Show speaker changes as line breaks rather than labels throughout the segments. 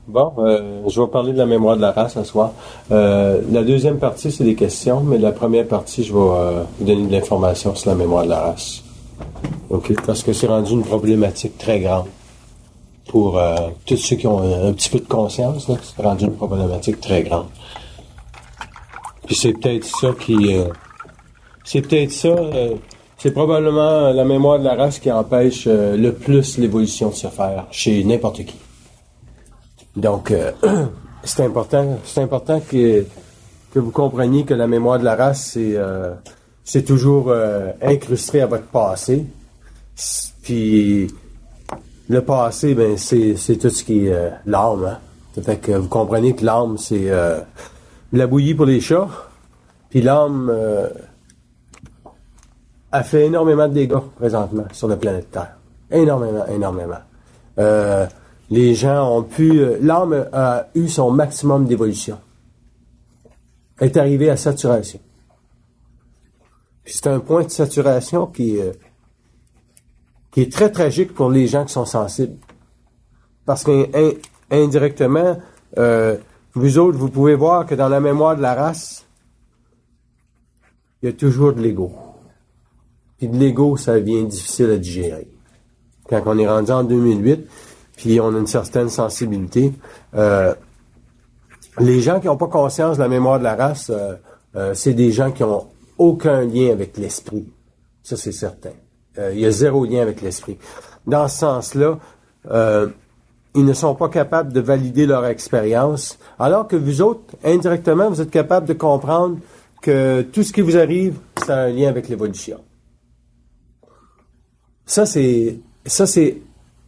Bon, je vais parler de la mémoire de la race ce soir. La deuxième partie, c'est des questions, mais la première partie, je vais vous donner de l'information sur la mémoire de la race. OK? Parce que c'est rendu une problématique très grande pour tous ceux qui ont un petit peu de conscience. Là, c'est rendu une problématique très grande. Puis c'est peut-être ça qui... c'est probablement la mémoire de la race qui empêche le plus l'évolution de se faire chez n'importe qui. Donc, c'est important que vous compreniez que la mémoire de la race, c'est toujours incrusté à votre passé. Puis, le passé, ben, c'est tout ce qui est l'âme. Hein? Ça fait que vous comprenez que l'âme, c'est de la bouillie pour les chats. Puis l'âme a fait énormément de dégâts présentement sur la planète Terre. Énormément. Les gens ont pu... l'âme a eu son maximum d'évolution. Elle est arrivée à saturation. Puis c'est un point de saturation qui est très tragique pour les gens qui sont sensibles. Parce qu'indirectement, vous autres, vous pouvez voir que dans la mémoire de la race, il y a toujours de l'ego. Puis de l'ego, ça devient difficile à digérer. Quand on est rendu en 2008... puis on a une certaine sensibilité. Les gens qui n'ont pas conscience de la mémoire de la race, c'est des gens qui n'ont aucun lien avec l'esprit. Ça, c'est certain. Il y a zéro lien avec l'esprit. Dans ce sens-là, ils ne sont pas capables de valider leur expérience, alors que vous autres, indirectement, vous êtes capables de comprendre que tout ce qui vous arrive, ça a un lien avec l'évolution. Ça, c'est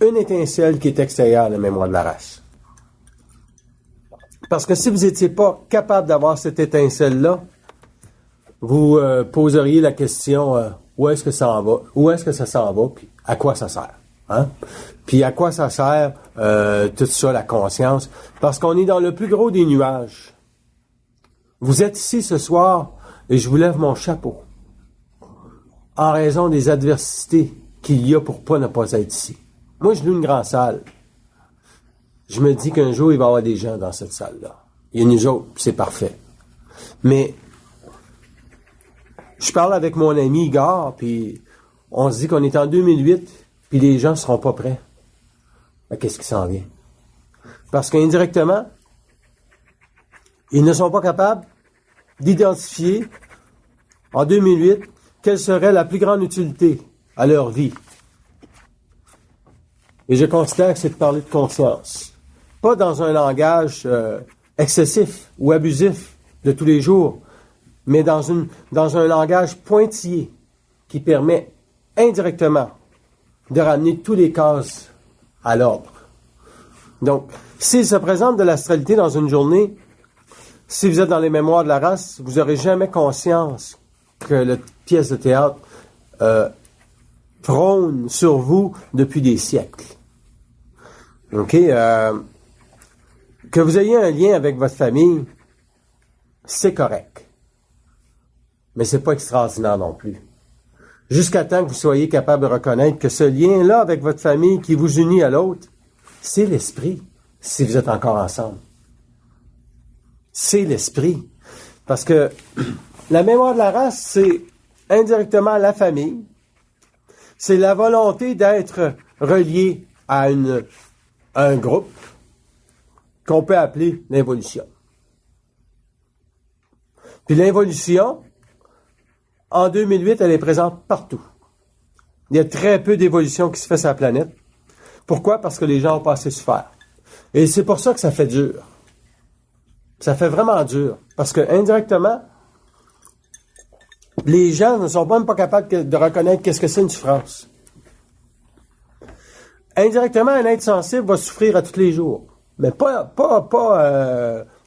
une étincelle qui est extérieure à la mémoire de la race. Parce que si vous n'étiez pas capable d'avoir cette étincelle-là, vous poseriez la question où est-ce que ça en va, où est-ce que ça s'en va, puis à quoi ça sert. Hein? Puis à quoi ça sert tout ça, la conscience? Parce qu'on est dans le plus gros des nuages. Vous êtes ici ce soir et je vous lève mon chapeau en raison des adversités qu'il y a pour ne pas être ici. Moi, je loue une grande salle. Je me dis qu'un jour, il va y avoir des gens dans cette salle-là. Il y a nous autres, c'est parfait. Mais, je parle avec mon ami Igor, puis on se dit qu'on est en 2008, puis les gens ne seront pas prêts. Ben, qu'est-ce qui s'en vient? Parce qu'indirectement, ils ne sont pas capables d'identifier, en 2008, quelle serait la plus grande utilité à leur vie. Et je considère que c'est de parler de conscience. Pas dans un langage excessif ou abusif de tous les jours, mais dans un langage pointillé qui permet indirectement de ramener tous les cases à l'ordre. Donc, s'il se présente de l'astralité dans une journée, si vous êtes dans les mémoires de la race, vous n'aurez jamais conscience que la pièce de théâtre prône sur vous depuis des siècles. OK? Que vous ayez un lien avec votre famille, c'est correct. Mais c'est pas extraordinaire non plus. Jusqu'à temps que vous soyez capable de reconnaître que ce lien-là avec votre famille qui vous unit à l'autre, c'est l'esprit, si vous êtes encore ensemble. C'est l'esprit. Parce que la mémoire de la race, c'est indirectement la famille. C'est la volonté d'être relié à un groupe qu'on peut appeler l'involution. Puis l'involution, en 2008, elle est présente partout. Il y a très peu d'évolution qui se fait sur la planète. Pourquoi? Parce que les gens ont pas assez souffert. Et c'est pour ça que ça fait dur. Ça fait vraiment dur. Parce que indirectement, les gens ne sont même pas capables de reconnaître qu'est-ce que c'est une souffrance. Indirectement, un être sensible va souffrir à tous les jours. Mais pas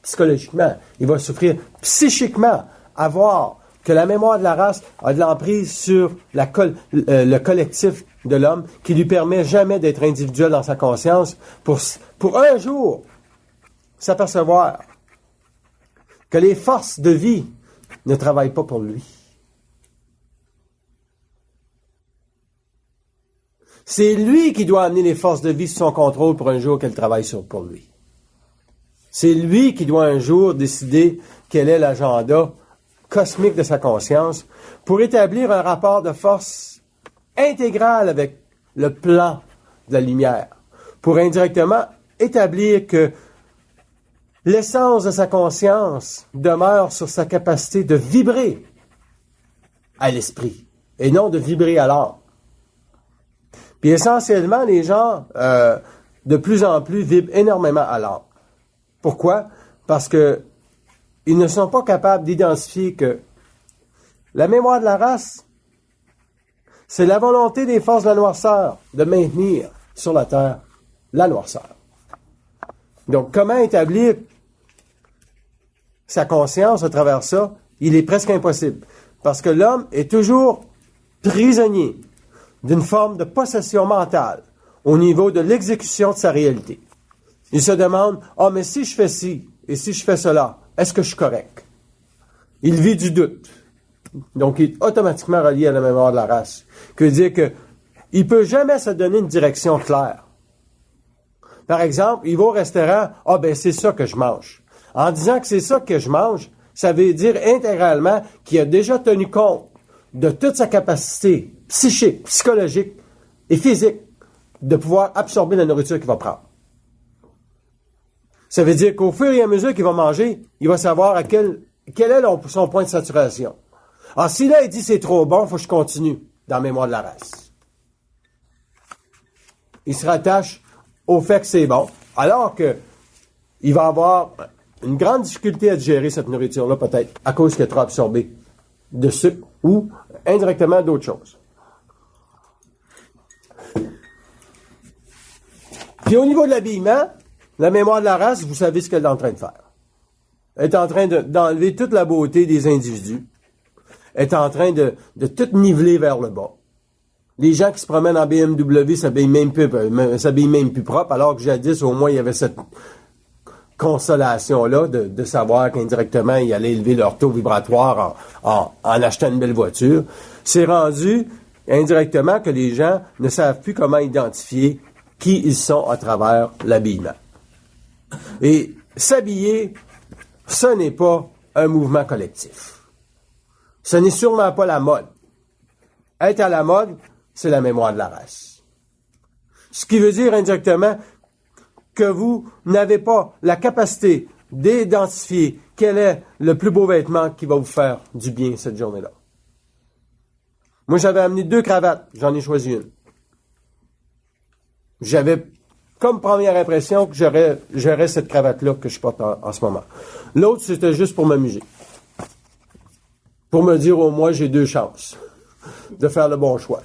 psychologiquement. Il va souffrir psychiquement à voir que la mémoire de la race a de l'emprise sur le collectif de l'homme qui lui permet jamais d'être individuel dans sa conscience pour un jour s'apercevoir que les forces de vie ne travaillent pas pour lui. C'est lui qui doit amener les forces de vie sous son contrôle pour un jour qu'elles travaillent pour lui. C'est lui qui doit un jour décider quel est l'agenda cosmique de sa conscience pour établir un rapport de force intégral avec le plan de la lumière, pour indirectement établir que l'essence de sa conscience demeure sur sa capacité de vibrer à l'esprit et non de vibrer à l'âme. Puis essentiellement, les gens, de plus en plus, vibrent énormément à l'âme. Pourquoi? Parce que ils ne sont pas capables d'identifier que la mémoire de la race, c'est la volonté des forces de la noirceur de maintenir sur la Terre la noirceur. Donc, comment établir sa conscience à travers ça? Il est presque impossible. Parce que l'homme est toujours prisonnier d'une forme de possession mentale au niveau de l'exécution de sa réalité. Il se demande, mais si je fais ci et si je fais cela, est-ce que je suis correct? Il vit du doute. Donc, il est automatiquement relié à la mémoire de la race. Ce qui veut dire que il peut jamais se donner une direction claire. Par exemple, il va au restaurant, c'est ça que je mange. En disant que c'est ça que je mange, ça veut dire intégralement qu'il a déjà tenu compte de toute sa capacité psychique, psychologique et physique de pouvoir absorber la nourriture qu'il va prendre. Ça veut dire qu'au fur et à mesure qu'il va manger, il va savoir quel est son point de saturation. Si là, il dit c'est trop bon, il faut que je continue dans la mémoire de la race. Il se rattache au fait que c'est bon, alors que il va avoir une grande difficulté à digérer cette nourriture-là, peut-être, à cause qu'il a trop absorbé de sucre ou indirectement d'autres choses. Puis au niveau de l'habillement, la mémoire de la race, vous savez ce qu'elle est en train de faire. Elle est en train d'enlever toute la beauté des individus. Elle est en train de tout niveler vers le bas. Les gens qui se promènent en BMW s'habillent même plus propre, alors que jadis, au moins, il y avait cette consolation-là de savoir qu'indirectement, ils allaient élever leur taux vibratoire en achetant une belle voiture. C'est rendu indirectement que les gens ne savent plus comment identifier qui ils sont à travers l'habillement. Et s'habiller, ce n'est pas un mouvement collectif. Ce n'est sûrement pas la mode. Être à la mode, c'est la mémoire de la race. Ce qui veut dire indirectement que vous n'avez pas la capacité d'identifier quel est le plus beau vêtement qui va vous faire du bien cette journée-là. Moi, j'avais amené 2 cravates, j'en ai choisi une. J'avais comme première impression que j'aurais cette cravate-là que je porte en ce moment. L'autre, c'était juste pour m'amuser. Pour me dire au moins j'ai 2 chances de faire le bon choix.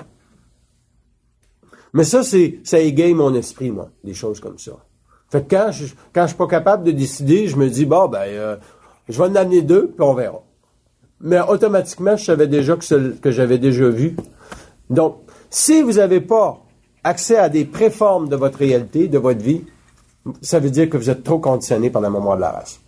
Mais ça égaye mon esprit, moi, des choses comme ça. Fait que quand je suis pas capable de décider, je me dis, je vais en amener 2, puis on verra. Mais automatiquement, je savais déjà que j'avais déjà vu. Donc, si vous n'avez pas accès à des préformes de votre réalité, de votre vie, ça veut dire que vous êtes trop conditionné par la mémoire de la race.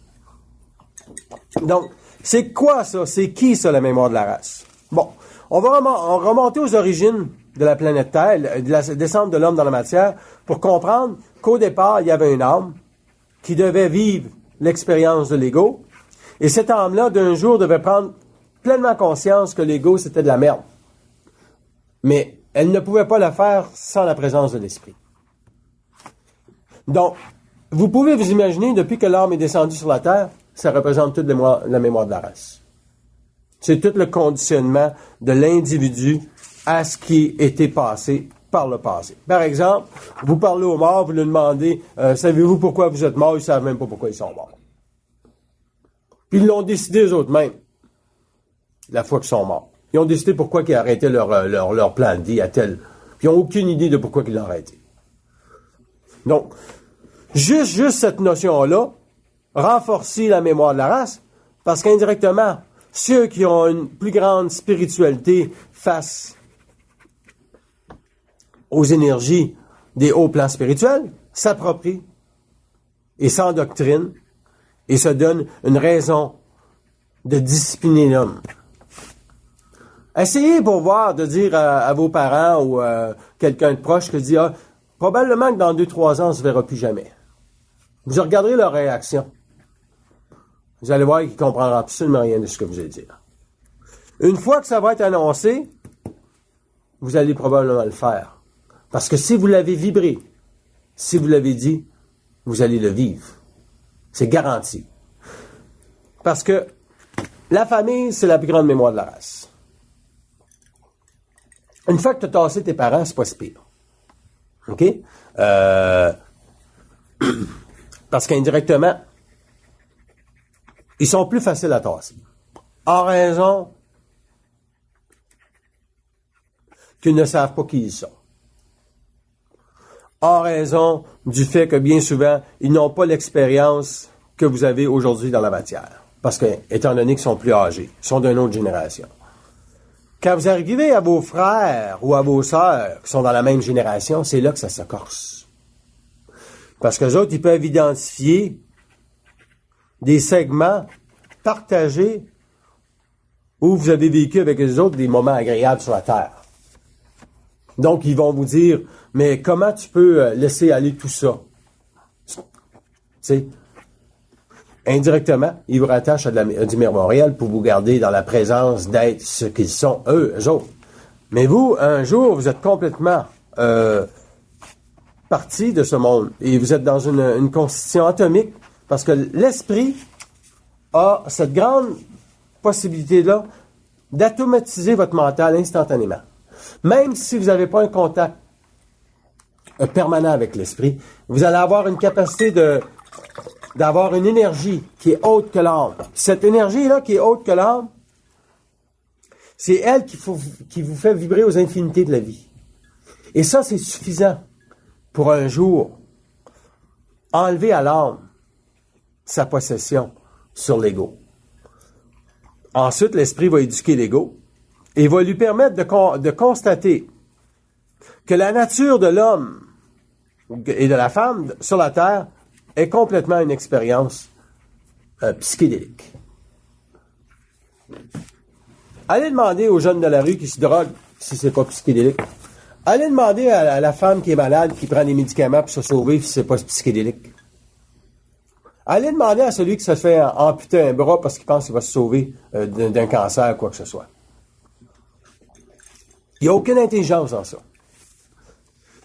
Donc, c'est quoi ça? C'est qui ça, la mémoire de la race? Bon, on va remonter aux origines de la planète Terre, de la descente de l'homme dans la matière, pour comprendre qu'au départ, il y avait une âme qui devait vivre l'expérience de l'ego, et cette âme-là, d'un jour, devait prendre pleinement conscience que l'ego, c'était de la merde. Mais elle ne pouvait pas le faire sans la présence de l'esprit. Donc, vous pouvez vous imaginer, depuis que l'âme est descendue sur la Terre, ça représente toute la mémoire de la race. C'est tout le conditionnement de l'individu à ce qui était passé par le passé. Par exemple, vous parlez aux morts, vous leur demandez « Savez-vous pourquoi vous êtes morts? » Ils ne savent même pas pourquoi ils sont morts. Puis ils l'ont décidé eux autres mêmes, la fois qu'ils sont morts. Ils ont décidé pourquoi ils arrêtaient leur plan de vie à tel. Puis ils n'ont aucune idée de pourquoi ils l'ont arrêté. Donc, juste cette notion-là renforcer la mémoire de la race, parce qu'indirectement, ceux qui ont une plus grande spiritualité face aux énergies des hauts plans spirituels s'approprient et s'endoctrinent et se donnent une raison de discipliner l'homme. Essayez pour voir de dire à vos parents ou quelqu'un de proche que dit probablement que dans 2-3 ans, on ne se verra plus jamais. Vous regarderez leur réaction. Vous allez voir qu'ils ne comprendront absolument rien de ce que vous allez dire. Une fois que ça va être annoncé, vous allez probablement le faire. Parce que si vous l'avez vibré, si vous l'avez dit, vous allez le vivre. C'est garanti. Parce que la famille, c'est la plus grande mémoire de la race. Une fois que tu as tassé tes parents, c'est pas si pire. OK? Parce qu'indirectement, ils sont plus faciles à tasser. En raison qu'ils ne savent pas qui ils sont. En raison du fait que bien souvent, ils n'ont pas l'expérience que vous avez aujourd'hui dans la matière. Parce que, étant donné qu'ils sont plus âgés, ils sont d'une autre génération. Quand vous arrivez à vos frères ou à vos sœurs qui sont dans la même génération, c'est là que ça se corse. Parce qu'eux autres, ils peuvent identifier des segments partagés où vous avez vécu avec les autres des moments agréables sur la terre. Donc, ils vont vous dire, mais comment tu peux laisser aller tout ça? Tu sais, indirectement, ils vous rattachent à du mémorial pour vous garder dans la présence d'être ce qu'ils sont, eux autres. Mais vous, un jour, vous êtes complètement parti de ce monde et vous êtes dans une constitution atomique parce que l'esprit a cette grande possibilité-là d'automatiser votre mental instantanément. Même si vous n'avez pas un contact permanent avec l'esprit, vous allez avoir une capacité d'avoir une énergie qui est haute que l'âme. Cette énergie-là qui est haute que l'âme, c'est elle qui vous fait vibrer aux infinités de la vie. Et ça, c'est suffisant pour un jour enlever à l'âme sa possession sur l'ego. Ensuite, l'esprit va éduquer l'ego et va lui permettre de constater que la nature de l'homme et de la femme sur la Terre est complètement une expérience psychédélique. Allez demander aux jeunes de la rue qui se droguent si c'est pas psychédélique. Allez demander à la femme qui est malade, qui prend des médicaments pour se sauver si c'est pas psychédélique. Allez demander à celui qui se fait amputer un bras parce qu'il pense qu'il va se sauver d'un cancer ou quoi que ce soit. Il n'y a aucune intelligence dans ça.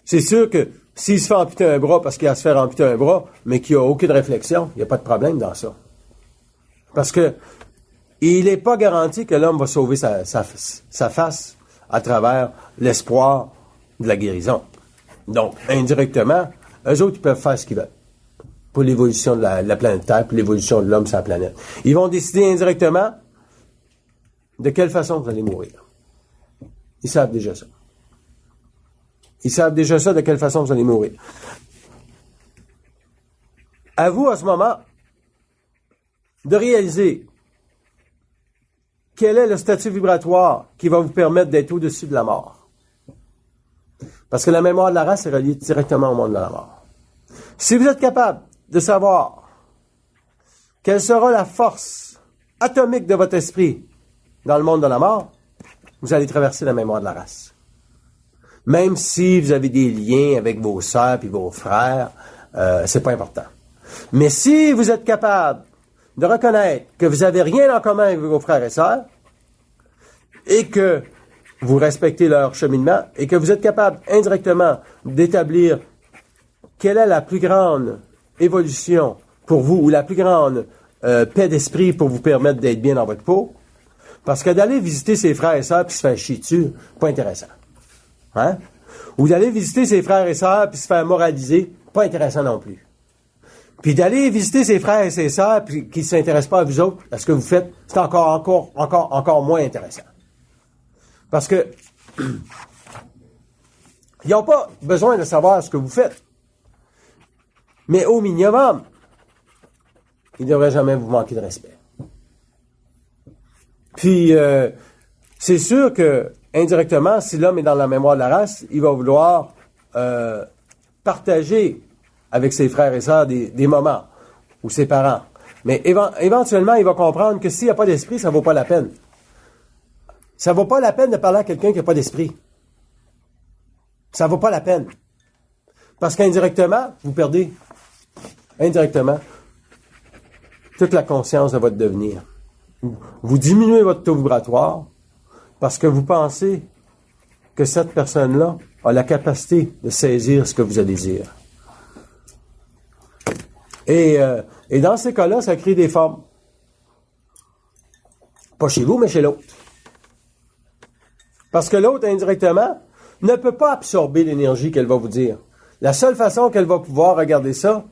C'est sûr que s'il se fait amputer un bras parce qu'il a à se faire amputer un bras, mais qu'il n'y a aucune réflexion, il n'y a pas de problème dans ça. Parce que il n'est pas garanti que l'homme va sauver sa face à travers l'espoir de la guérison. Donc, indirectement, eux autres, ils peuvent faire ce qu'ils veulent pour l'évolution de la planète Terre, pour l'évolution de l'homme sur la planète. Ils vont décider indirectement de quelle façon vous allez mourir. Ils savent déjà ça. Ils savent déjà ça, de quelle façon vous allez mourir. À vous, à ce moment, de réaliser quel est le statut vibratoire qui va vous permettre d'être au-dessus de la mort. Parce que la mémoire de la race est reliée directement au monde de la mort. Si vous êtes capable de savoir quelle sera la force atomique de votre esprit dans le monde de la mort, vous allez traverser la mémoire de la race. Même si vous avez des liens avec vos sœurs et vos frères, c'est pas important. Mais si vous êtes capable de reconnaître que vous n'avez rien en commun avec vos frères et sœurs, et que vous respectez leur cheminement, et que vous êtes capable indirectement d'établir quelle est la plus grande évolution pour vous, ou la plus grande paix d'esprit pour vous permettre d'être bien dans votre peau, parce que d'aller visiter ses frères et sœurs puis se faire chier dessus, pas intéressant. Hein? Ou d'aller visiter ses frères et sœurs puis se faire moraliser, pas intéressant non plus. Puis d'aller visiter ses frères et ses sœurs puis qui ne s'intéressent pas à vous autres, à ce que vous faites, c'est encore moins intéressant. Parce que ils n'ont pas besoin de savoir ce que vous faites. Mais au minimum, ils ne devraient jamais vous manquer de respect. Puis, c'est sûr que, indirectement, si l'homme est dans la mémoire de la race, il va vouloir partager avec ses frères et sœurs des moments, ou ses parents, Mais éventuellement, il va comprendre que s'il n'y a pas d'esprit, ça vaut pas la peine. Ça vaut pas la peine de parler à quelqu'un qui n'a pas d'esprit. Ça vaut pas la peine. Parce qu'indirectement, vous perdez indirectement toute la conscience de votre devenir. Vous diminuez votre taux vibratoire parce que vous pensez que cette personne-là a la capacité de saisir ce que vous allez dire. Et dans ces cas-là, ça crée des formes. Pas chez vous, mais chez l'autre. Parce que l'autre, indirectement, ne peut pas absorber l'énergie qu'elle va vous dire. La seule façon qu'elle va pouvoir regarder ça,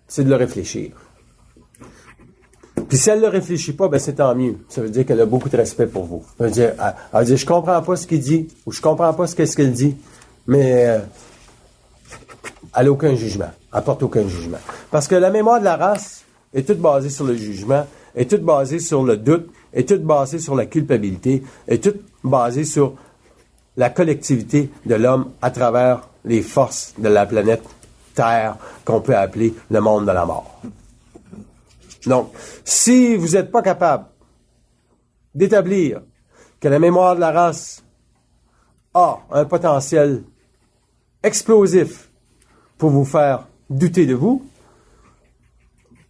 c'est de le réfléchir. Puis si elle ne le réfléchit pas, ben c'est tant mieux. Ça veut dire qu'elle a beaucoup de respect pour vous. Elle va dire, je comprends pas ce qu'il dit, ou je comprends pas ce qu'elle dit, mais elle n'a aucun jugement. Elle porte aucun jugement. Parce que la mémoire de la race est toute basée sur le jugement, est toute basée sur le doute, est toute basée sur la culpabilité, est toute basée sur la collectivité de l'homme à travers les forces de la planète Terre qu'on peut appeler le monde de la mort. Donc, si vous n'êtes pas capable d'établir que la mémoire de la race a un potentiel explosif pour vous faire douter de vous,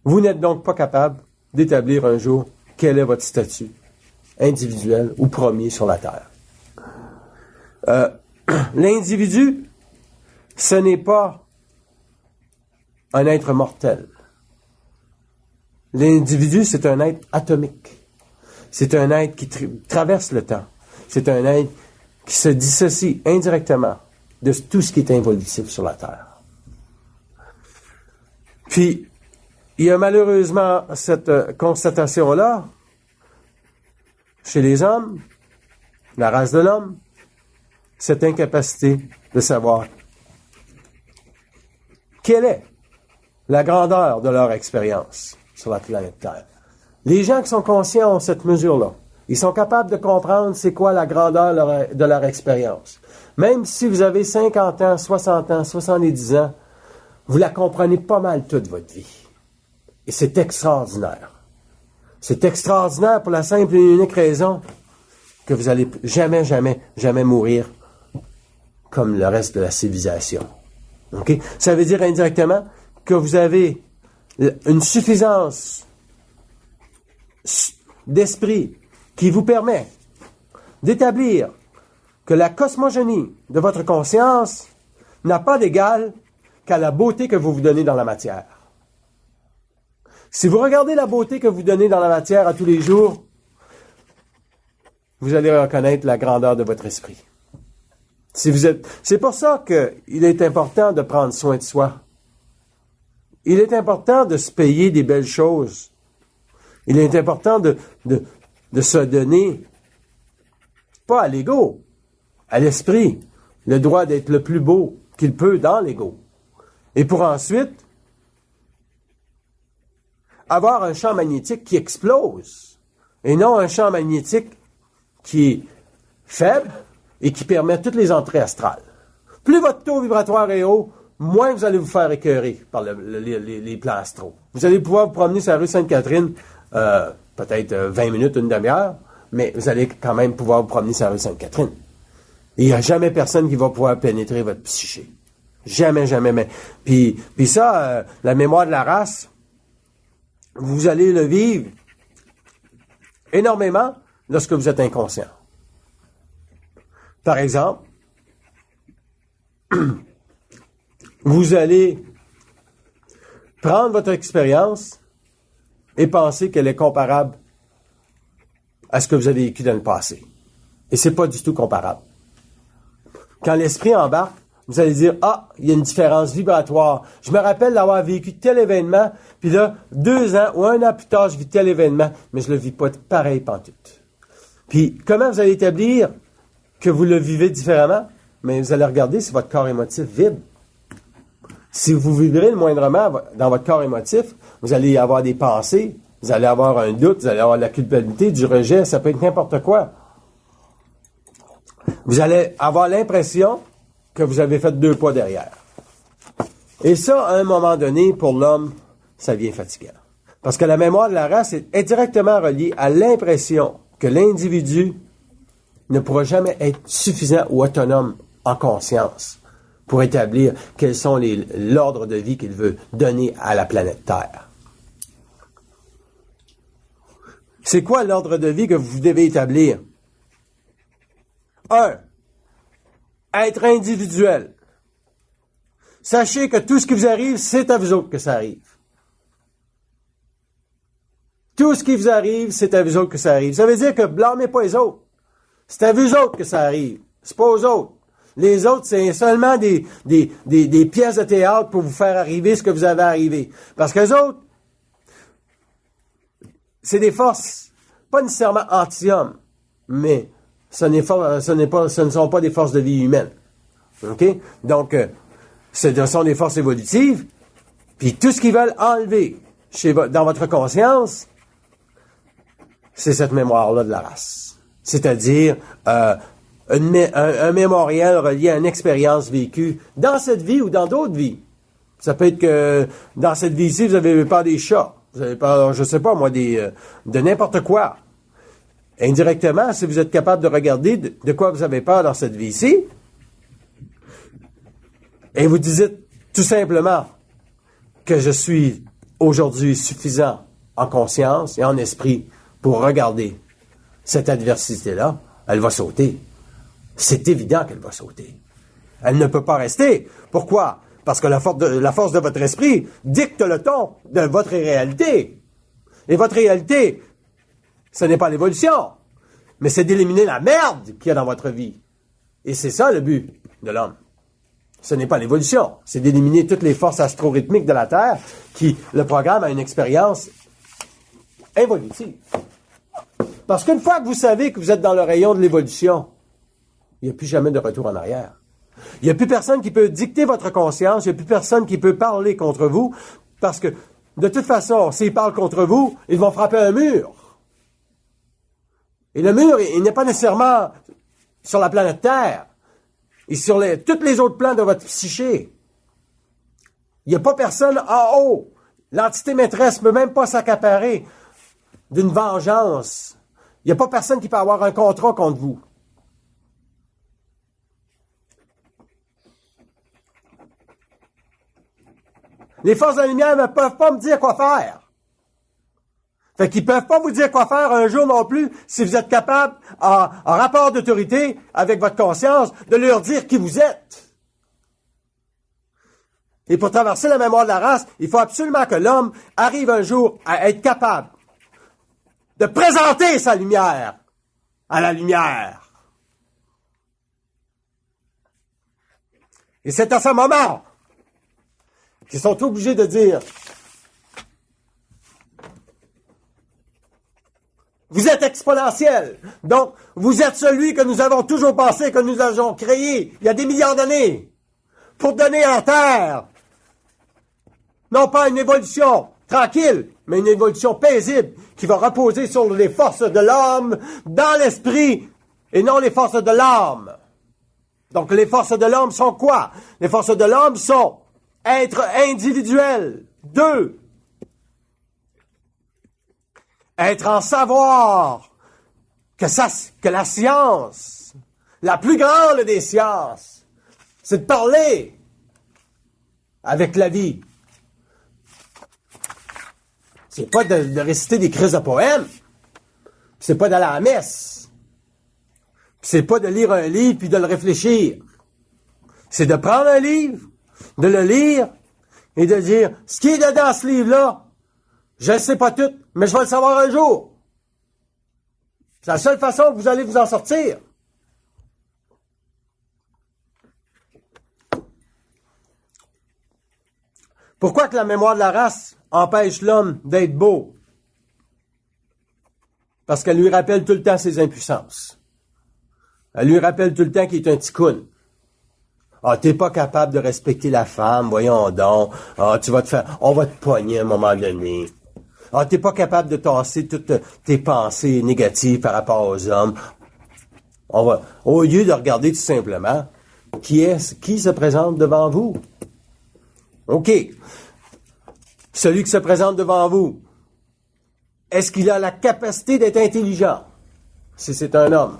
vous n'êtes donc pas capable d'établir un jour quel est votre statut individuel ou premier sur la Terre. L'individu, ce n'est pas un être mortel. L'individu, c'est un être atomique. C'est un être qui traverse le temps. C'est un être qui se dissocie indirectement de tout ce qui est involutif sur la Terre. Puis, il y a malheureusement cette constatation-là chez les hommes, la race de l'homme, cette incapacité de savoir quelle est la grandeur de leur expérience sur la planète Terre. Les gens qui sont conscients ont cette mesure-là. Ils sont capables de comprendre c'est quoi la grandeur de leur expérience. Même si vous avez 50 ans, 60 ans, 70 ans, vous la comprenez pas mal toute votre vie. Et c'est extraordinaire. C'est extraordinaire pour la simple et unique raison que vous allez jamais, jamais, jamais mourir comme le reste de la civilisation. Okay? Ça veut dire indirectement que vous avez une suffisance d'esprit qui vous permet d'établir que la cosmogénie de votre conscience n'a pas d'égal qu'à la beauté que vous vous donnez dans la matière. Si vous regardez la beauté que vous donnez dans la matière à tous les jours, vous allez reconnaître la grandeur de votre esprit. C'est pour ça qu'il est important de prendre soin de soi. Il est important de se payer des belles choses. Il est important de se donner, pas à l'ego, à l'esprit, le droit d'être le plus beau qu'il peut dans l'ego. Et pour ensuite avoir un champ magnétique qui explose, et non un champ magnétique qui est faible et qui permet toutes les entrées astrales. Plus votre taux vibratoire est haut, moins vous allez vous faire écœurer par les plans astraux. Vous allez pouvoir vous promener sur la rue Sainte-Catherine, peut-être 20 minutes, une demi-heure, mais vous allez quand même pouvoir vous promener sur la rue Sainte-Catherine. Et il n'y a jamais personne qui va pouvoir pénétrer votre psyché. Jamais, jamais. Mais puis ça, la mémoire de la race, vous allez le vivre énormément lorsque vous êtes inconscient. Par exemple, vous allez prendre votre expérience et penser qu'elle est comparable à ce que vous avez vécu dans le passé. Et c'est pas du tout comparable. Quand l'esprit embarque, vous allez dire, ah, il y a une différence vibratoire. Je me rappelle d'avoir vécu tel événement, puis là, 2 ans ou 1 an plus tard, je vis tel événement, mais je le vis pas pareil pantoute. Puis, comment vous allez établir que vous le vivez différemment? Mais vous allez regarder si votre corps émotif vibre. Si vous vibrez le moindrement dans votre corps émotif, vous allez avoir des pensées, vous allez avoir un doute, vous allez avoir de la culpabilité, du rejet, ça peut être n'importe quoi. Vous allez avoir l'impression que vous avez fait 2 pas derrière. Et ça, à un moment donné, pour l'homme, ça devient fatigant. Parce que la mémoire de la race est directement reliée à l'impression que l'individu ne pourra jamais être suffisant ou autonome en conscience pour établir quels sont l'ordre de vie qu'il veut donner à la planète Terre. C'est quoi l'ordre de vie que vous devez établir? 1. Être individuel. Sachez que tout ce qui vous arrive, c'est à vous autres que ça arrive. Tout ce qui vous arrive, c'est à vous autres que ça arrive. Ça veut dire que blâmez pas les autres. C'est à vous autres que ça arrive. C'est pas aux autres. Les autres, c'est seulement des pièces de théâtre pour vous faire arriver ce que vous avez arrivé. Parce que les autres, c'est des forces, pas nécessairement anti-hommes, mais ce ne sont pas des forces de vie humaine. OK? Donc, ce sont des forces évolutives, puis tout ce qu'ils veulent enlever dans votre conscience, c'est cette mémoire-là de la race. C'est-à-dire un mémorial relié à une expérience vécue dans cette vie ou dans d'autres vies. Ça peut être que dans cette vie-ci, vous avez peur des chats. Vous avez peur, je sais pas moi, de n'importe quoi. Indirectement, si vous êtes capable de regarder de quoi vous avez peur dans cette vie-ci, et vous dites tout simplement que je suis aujourd'hui suffisant en conscience et en esprit pour regarder cette adversité-là, elle va sauter. C'est évident qu'elle va sauter. Elle ne peut pas rester. Pourquoi? Parce que la force de votre esprit dicte le ton de votre réalité. Et votre réalité, ce n'est pas l'évolution, mais c'est d'éliminer la merde qu'il y a dans votre vie. Et c'est ça le but de l'homme. Ce n'est pas l'évolution, c'est d'éliminer toutes les forces astro-rythmiques de la Terre qui, le programme a une expérience évolutive. Parce qu'une fois que vous savez que vous êtes dans le rayon de l'évolution, il n'y a plus jamais de retour en arrière. Il n'y a plus personne qui peut dicter votre conscience, il n'y a plus personne qui peut parler contre vous, parce que, de toute façon, s'ils parlent contre vous, ils vont frapper un mur. Et le mur, il n'est pas nécessairement sur la planète Terre, et sur tous les autres plans de votre psyché. Il n'y a pas personne en haut. L'entité maîtresse ne peut même pas s'accaparer d'une vengeance. Il n'y a pas personne qui peut avoir un contrat contre vous. Les forces de la lumière ne peuvent pas me dire quoi faire. Fait qu'ils ne peuvent pas vous dire quoi faire un jour non plus si vous êtes capable, en rapport d'autorité avec votre conscience, de leur dire qui vous êtes. Et pour traverser la mémoire de la race, il faut absolument que l'homme arrive un jour à être capable de présenter sa lumière à la lumière. Et c'est à ce moment qu'ils sont obligés de dire: vous êtes exponentiel. Donc, vous êtes celui que nous avons toujours pensé que nous avons créé il y a des milliards d'années pour donner à la Terre, non pas une évolution tranquille, mais une évolution paisible qui va reposer sur les forces de l'homme dans l'esprit et non les forces de l'âme. Donc, les forces de l'homme sont quoi? Les forces de l'homme sont être individuel. 2. Être en savoir que la science, la plus grande des sciences, c'est de parler avec la vie. C'est pas de réciter des crises de poèmes. C'est pas d'aller à la messe. C'est pas de lire un livre puis de le réfléchir. C'est de prendre un livre, de le lire et de dire, ce qui est dedans ce livre-là, je ne sais pas tout, mais je vais le savoir un jour. C'est la seule façon que vous allez vous en sortir. Pourquoi que la mémoire de la race empêche l'homme d'être beau? Parce qu'elle lui rappelle tout le temps ses impuissances. Elle lui rappelle tout le temps qu'il est un ticoun. Ah, t'es pas capable de respecter la femme, voyons donc. Ah, on va te pogner à un moment donné. Ah, t'es pas capable de tasser toutes tes pensées négatives par rapport aux hommes. Au lieu de regarder tout simplement qui se présente devant vous. OK. Celui qui se présente devant vous, est-ce qu'il a la capacité d'être intelligent? Si c'est un homme.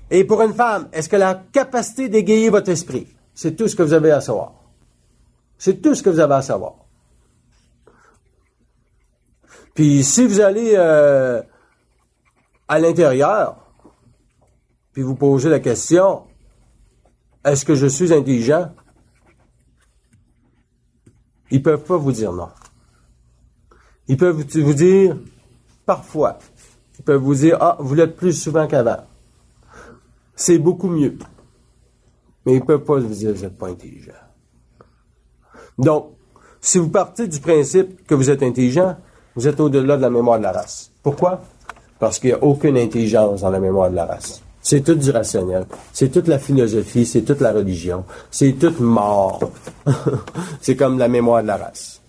Et pour une femme, est-ce qu'elle a la capacité d'égayer votre esprit? C'est tout ce que vous avez à savoir. C'est tout ce que vous avez à savoir. Puis si vous allez à l'intérieur, puis vous posez la question, est-ce que je suis intelligent? Ils peuvent pas vous dire non. Ils peuvent vous dire, parfois, ils peuvent vous dire, ah, vous l'êtes plus souvent qu'avant. C'est beaucoup mieux. Mais ils peuvent pas vous dire, vous n'êtes pas intelligent. Donc, si vous partez du principe que vous êtes intelligent, vous êtes au-delà de la mémoire de la race. Pourquoi? Parce qu'il n'y a aucune intelligence dans la mémoire de la race. C'est tout du rationnel. C'est toute la philosophie, c'est toute la religion. C'est toute mort. C'est comme la mémoire de la race.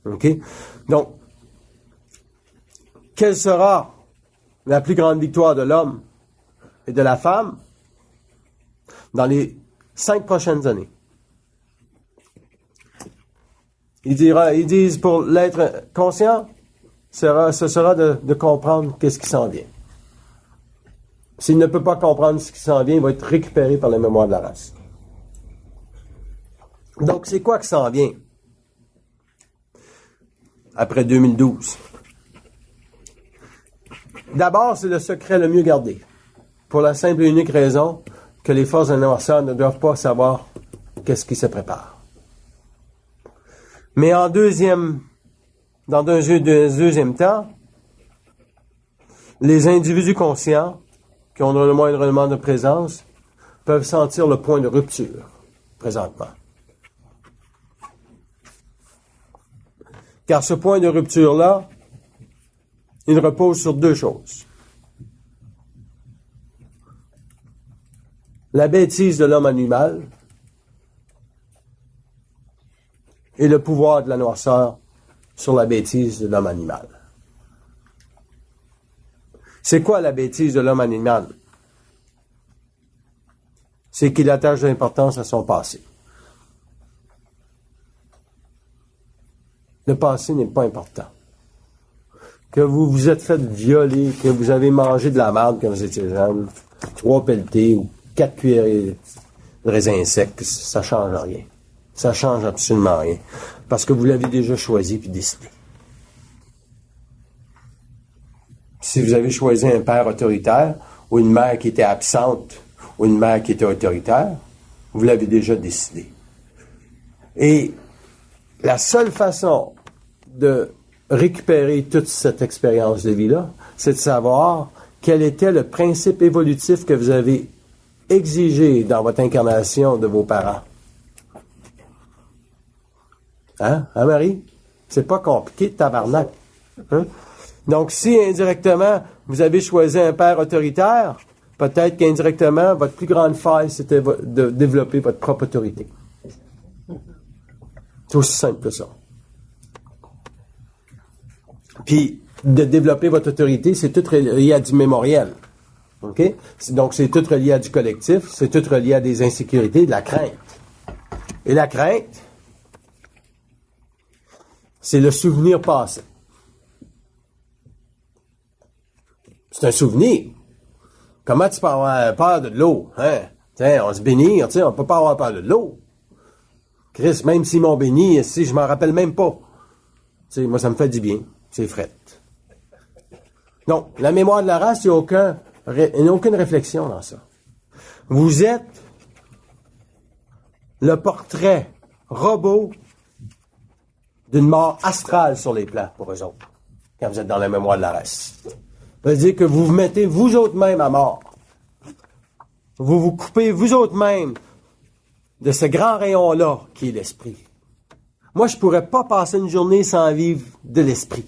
OK? Donc, quelle sera la plus grande victoire de l'homme et de la femme dans les 5 prochaines années? Ils disent pour l'être conscient, ce sera de comprendre qu'est-ce qui s'en vient. S'il ne peut pas comprendre ce qui s'en vient, il va être récupéré par la mémoire de la race. Donc, c'est quoi qui s'en vient? Après 2012. D'abord, c'est le secret le mieux gardé. Pour la simple et unique raison que les forces anniversaires ne doivent pas savoir qu'est-ce qui se prépare. Mais dans un deuxième temps, les individus conscients qui ont le moindrement de présence peuvent sentir le point de rupture présentement. Car ce point de rupture-là, il repose sur 2 choses. La bêtise de l'homme animal et le pouvoir de la noirceur sur la bêtise de l'homme animal. C'est quoi la bêtise de l'homme animal? C'est qu'il attache de l'importance à son passé. Le passé n'est pas important. Que vous vous êtes fait violer, que vous avez mangé de la merde quand vous étiez jeune, 3 pelletés ou 4 cuillerées de raisins secs, ça change rien. Ça change absolument rien. Parce que vous l'avez déjà choisi puis décidé. Si vous avez choisi un père autoritaire ou une mère qui était absente ou une mère qui était autoritaire, vous l'avez déjà décidé. Et la seule façon de récupérer toute cette expérience de vie-là, c'est de savoir quel était le principe évolutif que vous avez exigé dans votre incarnation de vos parents. Hein, Marie? C'est pas compliqué, tabarnak. Hein? Donc, si indirectement, vous avez choisi un père autoritaire, peut-être qu'indirectement, votre plus grande faille, c'était de développer votre propre autorité. C'est aussi simple que ça. Puis, de développer votre autorité, c'est tout relié à du mémoriel. OK? Donc, c'est tout relié à du collectif, c'est tout relié à des insécurités, de la crainte. Et la crainte, c'est le souvenir passé. C'est un souvenir. Comment tu peux avoir peur de l'eau? Hein? Tiens, on se bénit, on peut pas avoir peur de l'eau. Chris, même s'ils m'ont béni, si je m'en rappelle même pas. T'sais, moi, ça me fait du bien. C'est fret. Donc, la mémoire de la race, il n'y a aucune réflexion dans ça. Vous êtes le portrait robot d'une mort astrale sur les plans pour eux autres, quand vous êtes dans la mémoire de la race. Ça veut dire que vous vous mettez vous autres même à mort. Vous vous coupez vous autres même de ce grand rayon-là qui est l'esprit. Moi, je pourrais pas passer une journée sans vivre de l'esprit.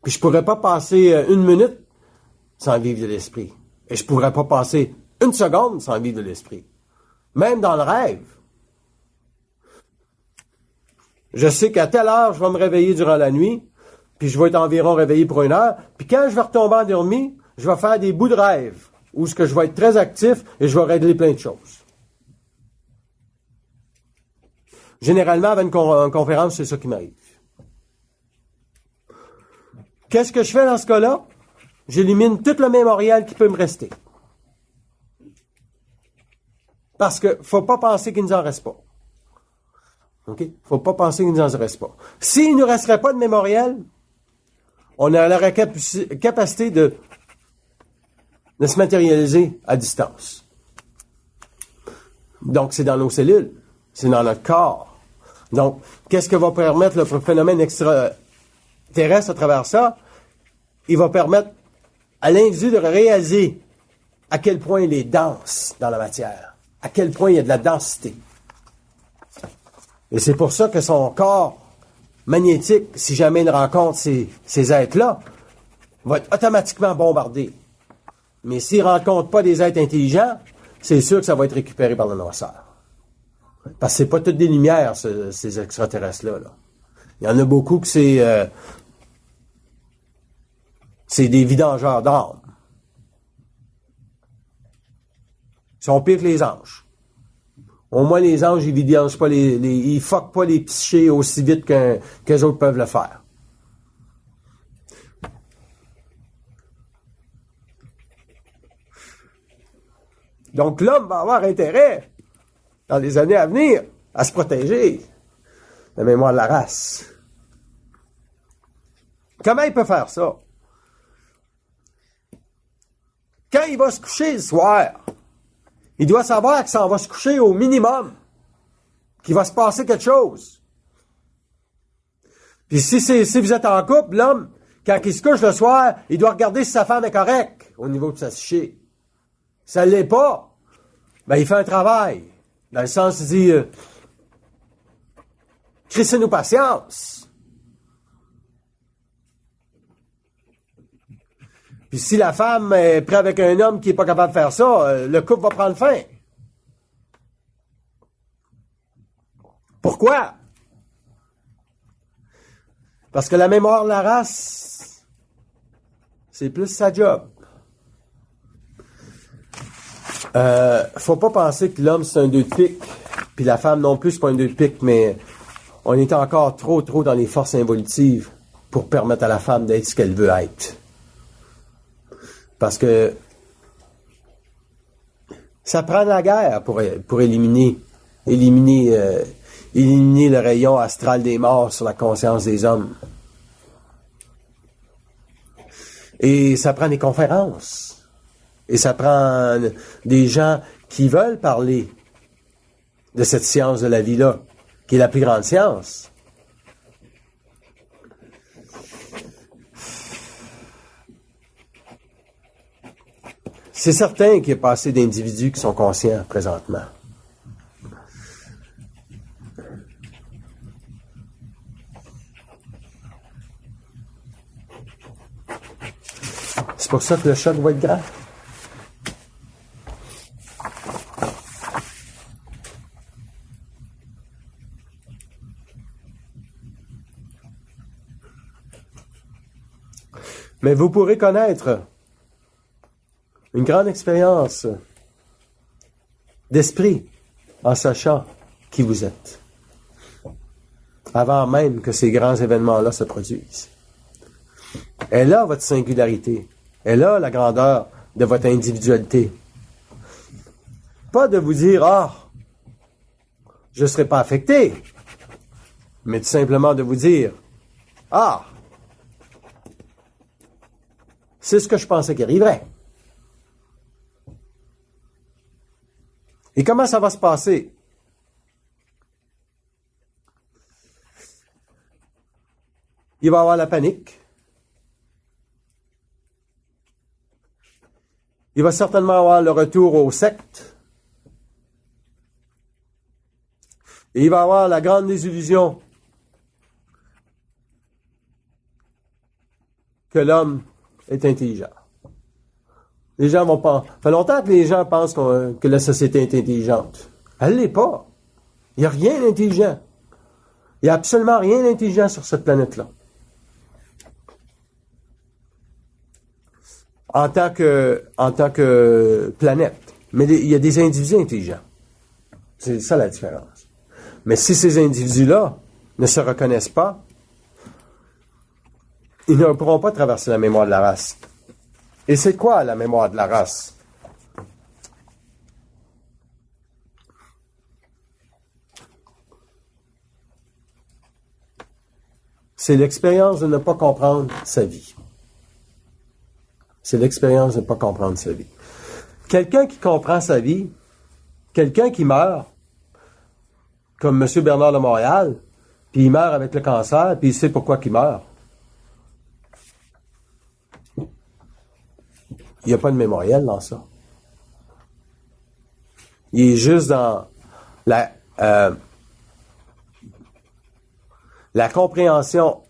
Puis je pourrais pas passer 1 minute sans vivre de l'esprit. Et je pourrais pas passer 1 seconde sans vivre de l'esprit. Même dans le rêve. Je sais qu'à telle heure, je vais me réveiller durant la nuit, puis je vais être environ réveillé pour 1 heure, puis quand je vais retomber endormi, je vais faire des bouts de rêve, où ce que je vais être très actif et je vais régler plein de choses. Généralement, avant une conférence, c'est ça qui m'arrive. Qu'est-ce que je fais dans ce cas-là? J'élimine tout le mémorial qui peut me rester. Parce que faut pas penser qu'il ne nous en reste pas. OK? Faut pas penser qu'il ne nous en reste pas. S'il ne nous resterait pas de mémorial, on a la capacité de se matérialiser à distance. Donc, c'est dans nos cellules. C'est dans notre corps. Donc, qu'est-ce que va permettre le phénomène extraterrestre à travers ça? Il va permettre à l'individu de réaliser à quel point il est dense dans la matière, à quel point il y a de la densité. Et c'est pour ça que son corps magnétique, si jamais il rencontre ces êtres-là, va être automatiquement bombardé. Mais s'il ne rencontre pas des êtres intelligents, c'est sûr que ça va être récupéré par le noirceur. Parce que c'est pas toutes des lumières, ces extraterrestres-là. Là. Il y en a beaucoup que c'est des vidangeurs d'âme. Ils sont pires que les anges. Au moins, les anges, ils vidangent pas ils fuckent pas les psychés aussi vite qu'eux autres peuvent le faire. Donc, l'homme va avoir intérêt, dans les années à venir, à se protéger de la mémoire de la race. Comment il peut faire ça? Quand il va se coucher le soir, il doit savoir que ça en va se coucher au minimum, qu'il va se passer quelque chose. Puis si vous êtes en couple, l'homme, quand il se couche le soir, il doit regarder si sa femme est correcte au niveau de sa psyché. Si ça ne l'est pas, ben il fait un travail. Dans le sens, il dit, crissez-nous patience. Puis si la femme est prête avec un homme qui n'est pas capable de faire ça, le couple va prendre fin. Pourquoi? Parce que la mémoire de la race, c'est plus sa job. Faut pas penser que l'homme c'est un 2 de pique, puis la femme non plus c'est pas un 2 de pique, mais on est encore trop dans les forces involutives pour permettre à la femme d'être ce qu'elle veut être. Parce que ça prend la guerre pour éliminer le rayon astral des morts sur la conscience des hommes. Et ça prend des conférences. Et ça prend des gens qui veulent parler de cette science de la vie-là, qui est la plus grande science. C'est certain qu'il y a pas assez d'individus qui sont conscients présentement. C'est pour ça que le choc va être grand. Mais vous pourrez connaître une grande expérience d'esprit en sachant qui vous êtes, avant même que ces grands événements-là se produisent. Et là, votre singularité. Et là, la grandeur de votre individualité. Pas de vous dire, je ne serai pas affecté, mais tout simplement de vous dire, c'est ce que je pensais qui arriverait. Et comment ça va se passer? Il va y avoir la panique. Il va certainement avoir le retour aux sectes. Et il va avoir la grande désillusion que l'homme est intelligent. Les gens vont pas. Ça fait longtemps que les gens pensent que la société est intelligente. Elle l'est pas. Il n'y a rien d'intelligent. Il n'y a absolument rien d'intelligent sur cette planète-là. En tant que planète. Mais il y a des individus intelligents. C'est ça la différence. Mais si ces individus-là ne se reconnaissent pas, ils ne pourront pas traverser la mémoire de la race. Et c'est quoi la mémoire de la race? C'est l'expérience de ne pas comprendre sa vie. C'est l'expérience de ne pas comprendre sa vie. Quelqu'un qui comprend sa vie, quelqu'un qui meurt, comme M. Bernard de Montréal, puis il meurt avec le cancer, puis il sait pourquoi il meurt. Il n'y a pas de mémoriel dans ça. Il est juste dans la compréhension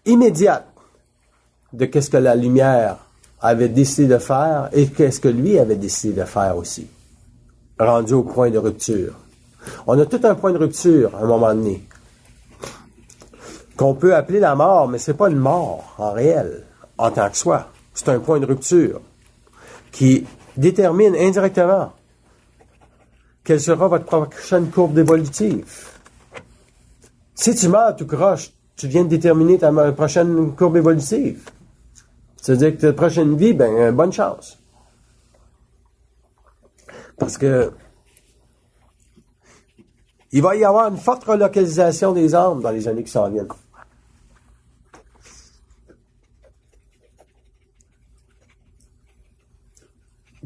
immédiate de qu'est-ce que la lumière avait décidé de faire et qu'est-ce que lui avait décidé de faire aussi, rendu au point de rupture. On a tout un point de rupture à un moment donné, qu'on peut appeler la mort, mais c'est pas une mort en réel, en tant que soi. C'est un point de rupture qui détermine indirectement quelle sera votre prochaine courbe évolutive. Si tu meurs tout croche, tu viens de déterminer ta prochaine courbe évolutive. C'est-à-dire que ta prochaine vie, bonne chance. Parce que il va y avoir une forte relocalisation des âmes dans les années qui s'en viennent.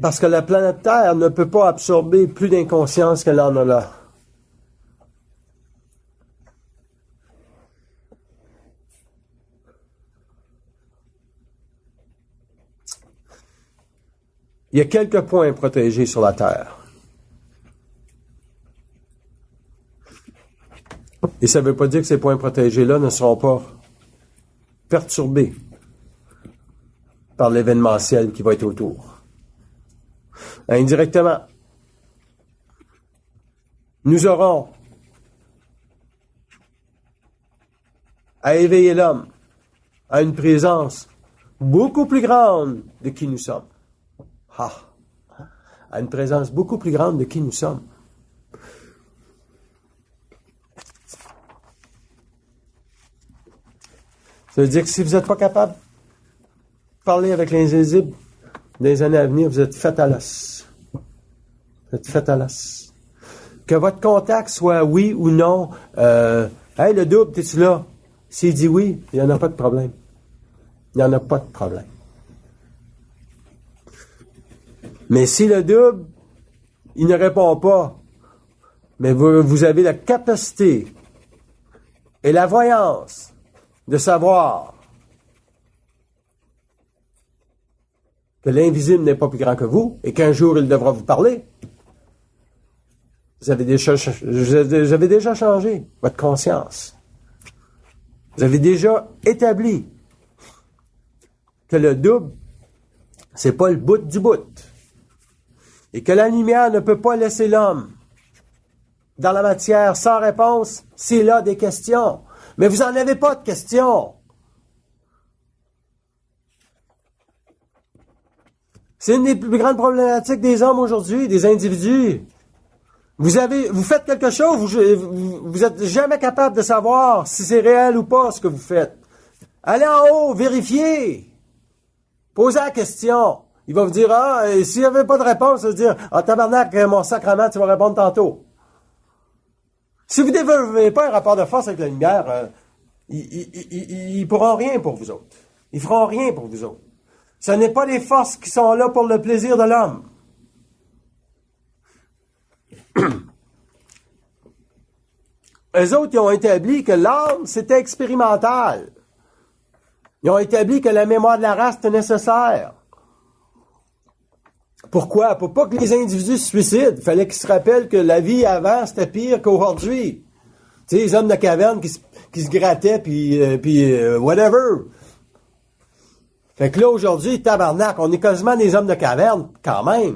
Parce que la planète Terre ne peut pas absorber plus d'inconscience qu'elle en a là. Il y a quelques points protégés sur la Terre. Et ça ne veut pas dire que ces points protégés-là ne seront pas perturbés par l'événementiel qui va être autour. Indirectement, nous aurons à éveiller l'homme à une présence beaucoup plus grande de qui nous sommes. À une présence beaucoup plus grande de qui nous sommes. Ça veut dire que si vous n'êtes pas capable de parler avec l'invisible dans les années à venir, vous êtes fait à l'os. Vous êtes fait à l'os. Que votre contact soit oui ou non, hey, le double, t'es-tu là? S'il dit oui, il n'y en a pas de problème. Il n'y en a pas de problème. Mais si le double, il ne répond pas, mais vous avez la capacité et la voyance de savoir que l'invisible n'est pas plus grand que vous et qu'un jour il devra vous parler. Vous avez déjà changé votre conscience. Vous avez déjà établi que le double, c'est pas le bout du bout. Et que la lumière ne peut pas laisser l'homme dans la matière sans réponse s'il a des questions. Mais vous n'en avez pas de questions. C'est une des plus grandes problématiques des hommes aujourd'hui, des individus. Vous faites quelque chose, vous êtes jamais capable de savoir si c'est réel ou pas ce que vous faites. Allez en haut, vérifiez. Posez la question. Il va vous dire, s'il n'y avait pas de réponse, il va vous dire, tabarnak, mon sacrement, tu vas répondre tantôt. Si vous ne développez pas un rapport de force avec la lumière, ils ne pourront rien pour vous autres. Ils ne feront rien pour vous autres. Ce n'est pas les forces qui sont là pour le plaisir de l'homme. Eux autres, ils ont établi que l'âme, c'était expérimental. Ils ont établi que la mémoire de la race était nécessaire. Pourquoi? Pour pas que les individus se suicident. Il fallait qu'ils se rappellent que la vie avant, c'était pire qu'aujourd'hui. Tu sais, les hommes de caverne qui se grattaient, puis whatever. Fait que là, aujourd'hui, tabarnak, on est quasiment des hommes de caverne, quand même.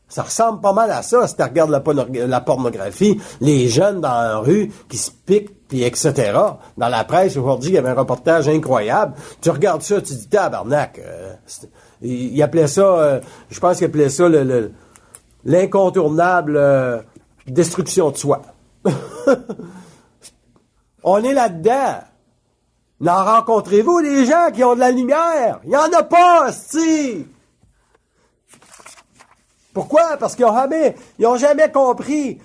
Ça ressemble pas mal à ça, si tu regardes la pornographie, les jeunes dans la rue qui se piquent, puis etc. Dans la presse, aujourd'hui, il y avait un reportage incroyable. Tu regardes ça, tu dis, tabarnak. Il appelait ça, je pense qu'il appelait ça l'incontournable destruction de soi. On est là-dedans. N'en rencontrez-vous des gens qui ont de la lumière? Il n'y en a pas, hostie! Pourquoi? Parce qu'ils n'ont jamais compris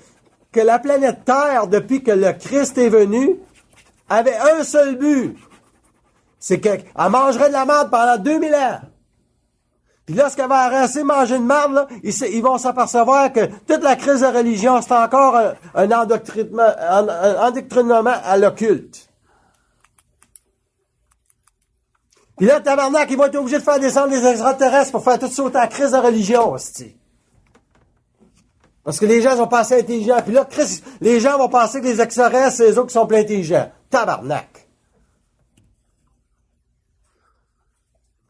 que la planète Terre, depuis que le Christ est venu, avait un seul but. C'est qu'elle mangerait de la merde pendant 2000 ans. Puis lorsqu'elle va arrêter manger de merde, là, ils vont s'apercevoir que toute la crise de religion, c'est encore un endoctrinement à l'occulte. Puis là, tabarnak, ils vont être obligés de faire descendre des extraterrestres pour faire tout sauter la crise de religion, hostie. Parce que les gens sont pas assez intelligents. Puis là, les gens vont penser que les extraterrestres, c'est les autres qui sont plus intelligents. Tabarnak.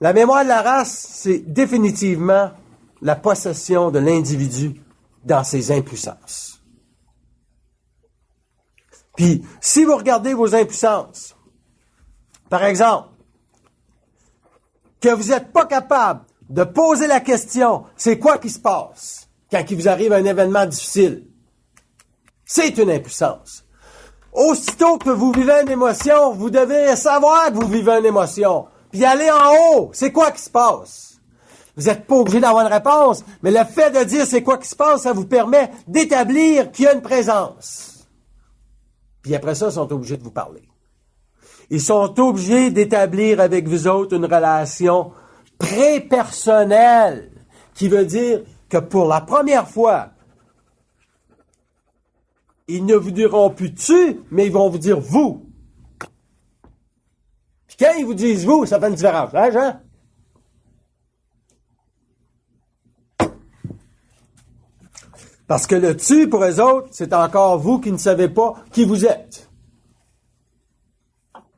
La mémoire de la race, c'est définitivement la possession de l'individu dans ses impuissances. Puis, si vous regardez vos impuissances, par exemple, que vous n'êtes pas capable de poser la question, c'est quoi qui se passe quand il vous arrive un événement difficile? C'est une impuissance. Aussitôt que vous vivez une émotion, vous devez savoir que vous vivez une émotion. Puis aller en haut, c'est quoi qui se passe? Vous n'êtes pas obligé d'avoir une réponse, mais le fait de dire c'est quoi qui se passe, ça vous permet d'établir qu'il y a une présence. Puis après ça, ils sont obligés de vous parler. Ils sont obligés d'établir avec vous autres une relation pré-personnelle, qui veut dire que pour la première fois, ils ne vous diront plus tu, mais ils vont vous dire vous. Puis quand ils vous disent vous, ça fait une différence, hein, Jean? Parce que le tu, pour eux autres, c'est encore vous qui ne savez pas qui vous êtes.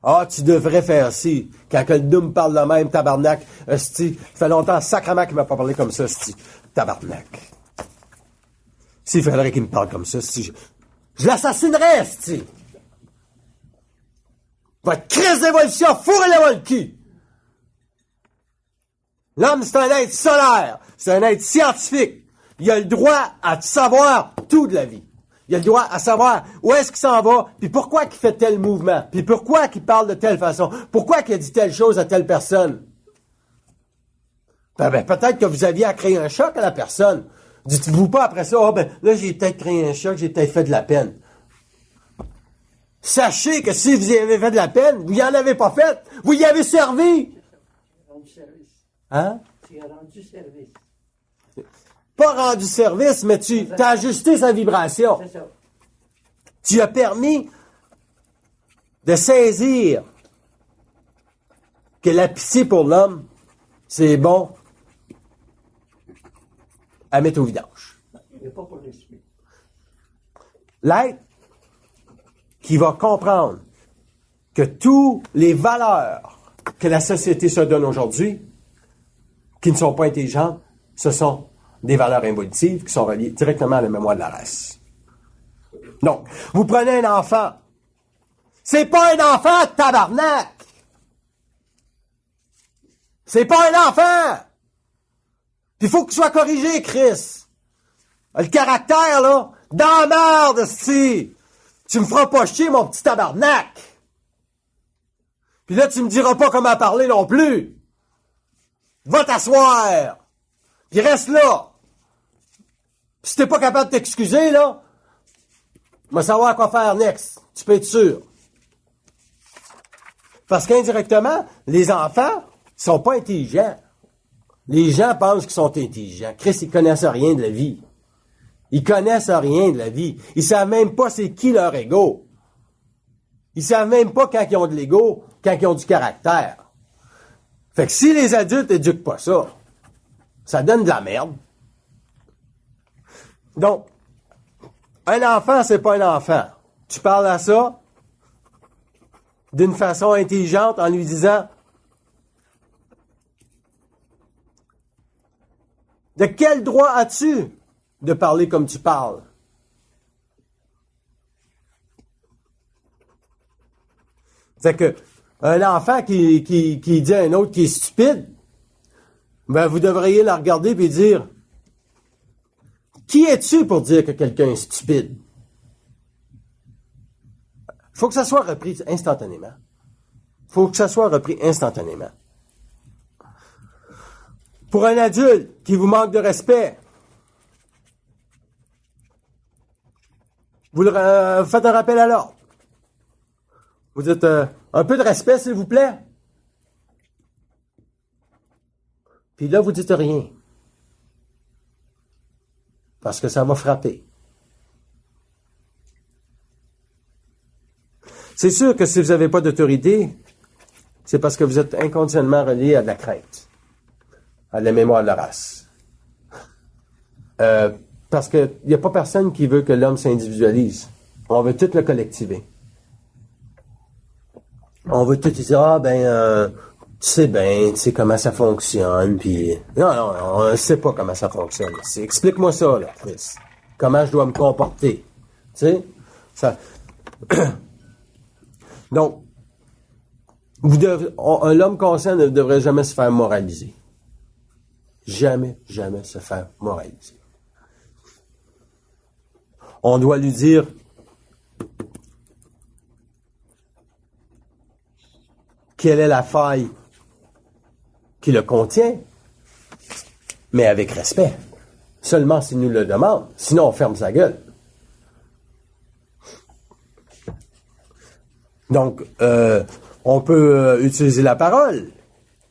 Ah, tu devrais faire ci. Quand le Doom parle de même, tabarnak, esti, ça fait longtemps, sacrément qu'il m'a pas parlé comme ça, esti, tabarnak. S'il faudrait qu'il me parle comme ça, esti, je l'assassinerais, esti. Votre crise d'évolution, fourrez-le-moi le cul. L'homme, c'est un être solaire, c'est un être scientifique. Il a le droit à savoir tout de la vie. Il a le droit à savoir où est-ce qu'il s'en va, puis pourquoi il fait tel mouvement, puis pourquoi il parle de telle façon, pourquoi il a dit telle chose à telle personne. Ben, peut-être que vous aviez à créer un choc à la personne. Dites-vous pas après ça, là, j'ai peut-être créé un choc, j'ai peut-être fait de la peine. Sachez que si vous y avez fait de la peine, vous y en avez pas fait, vous y avez servi.
Rendu service.
Hein?
Tu as rendu service.
Pas rendu service, mais tu as ajusté sa vibration.
C'est ça.
Tu as permis de saisir que la pitié pour l'homme, c'est bon à mettre au vidange.
Mais pas pour l'esprit.
L'être qui va comprendre que toutes les valeurs que la société se donne aujourd'hui, qui ne sont pas intelligentes, ce sont des valeurs involutives qui sont reliées directement à la mémoire de la race. Donc, vous prenez un enfant. C'est pas un enfant, tabarnak! C'est pas un enfant! Puis il faut qu'il soit corrigé, Chris. Le caractère, là, dans la merde, si. Tu me feras pas chier, mon petit tabarnak! Puis là, tu me diras pas comment parler non plus. Va t'asseoir! Puis reste là! Puis si t'es pas capable de t'excuser, là, on va savoir quoi faire next. Tu peux être sûr. Parce qu'indirectement, les enfants sont pas intelligents. Les gens pensent qu'ils sont intelligents. Chris, ils connaissent rien de la vie. Ils connaissent rien de la vie. Ils savent même pas c'est qui leur ego. Ils savent même pas quand ils ont de l'ego, quand ils ont du caractère. Fait que si les adultes éduquent pas ça, ça donne de la merde. Donc, un enfant, c'est pas un enfant. Tu parles à ça d'une façon intelligente en lui disant « De quel droit as-tu de parler comme tu parles? » C'est que un enfant qui dit à un autre qui est stupide, ben vous devriez la regarder et dire « Qui es-tu pour dire que quelqu'un est stupide? » Il faut que ça soit repris instantanément. Il faut que ça soit repris instantanément. Pour un adulte qui vous manque de respect, vous faites un rappel à l'ordre. Vous dites, un peu de respect, s'il vous plaît. Puis là, vous dites rien. Parce que ça va frapper. C'est sûr que si vous n'avez pas d'autorité, c'est parce que vous êtes inconditionnellement relié à de la crainte, à de la mémoire de la race. Parce qu'il n'y a pas personne qui veut que l'homme s'individualise. On veut tout le collectiver. On veut tout dire, tu sais comment ça fonctionne, puis... Non, on ne sait pas comment ça fonctionne. Explique-moi ça, là, Chris. Comment je dois me comporter. Tu sais? Ça... Donc, l'homme conscient ne devrait jamais se faire moraliser. Jamais, jamais se faire moraliser. On doit lui dire quelle est la faille qui le contient, mais avec respect. Seulement s'il nous le demande. Sinon, on ferme sa gueule. Donc, on peut utiliser la parole,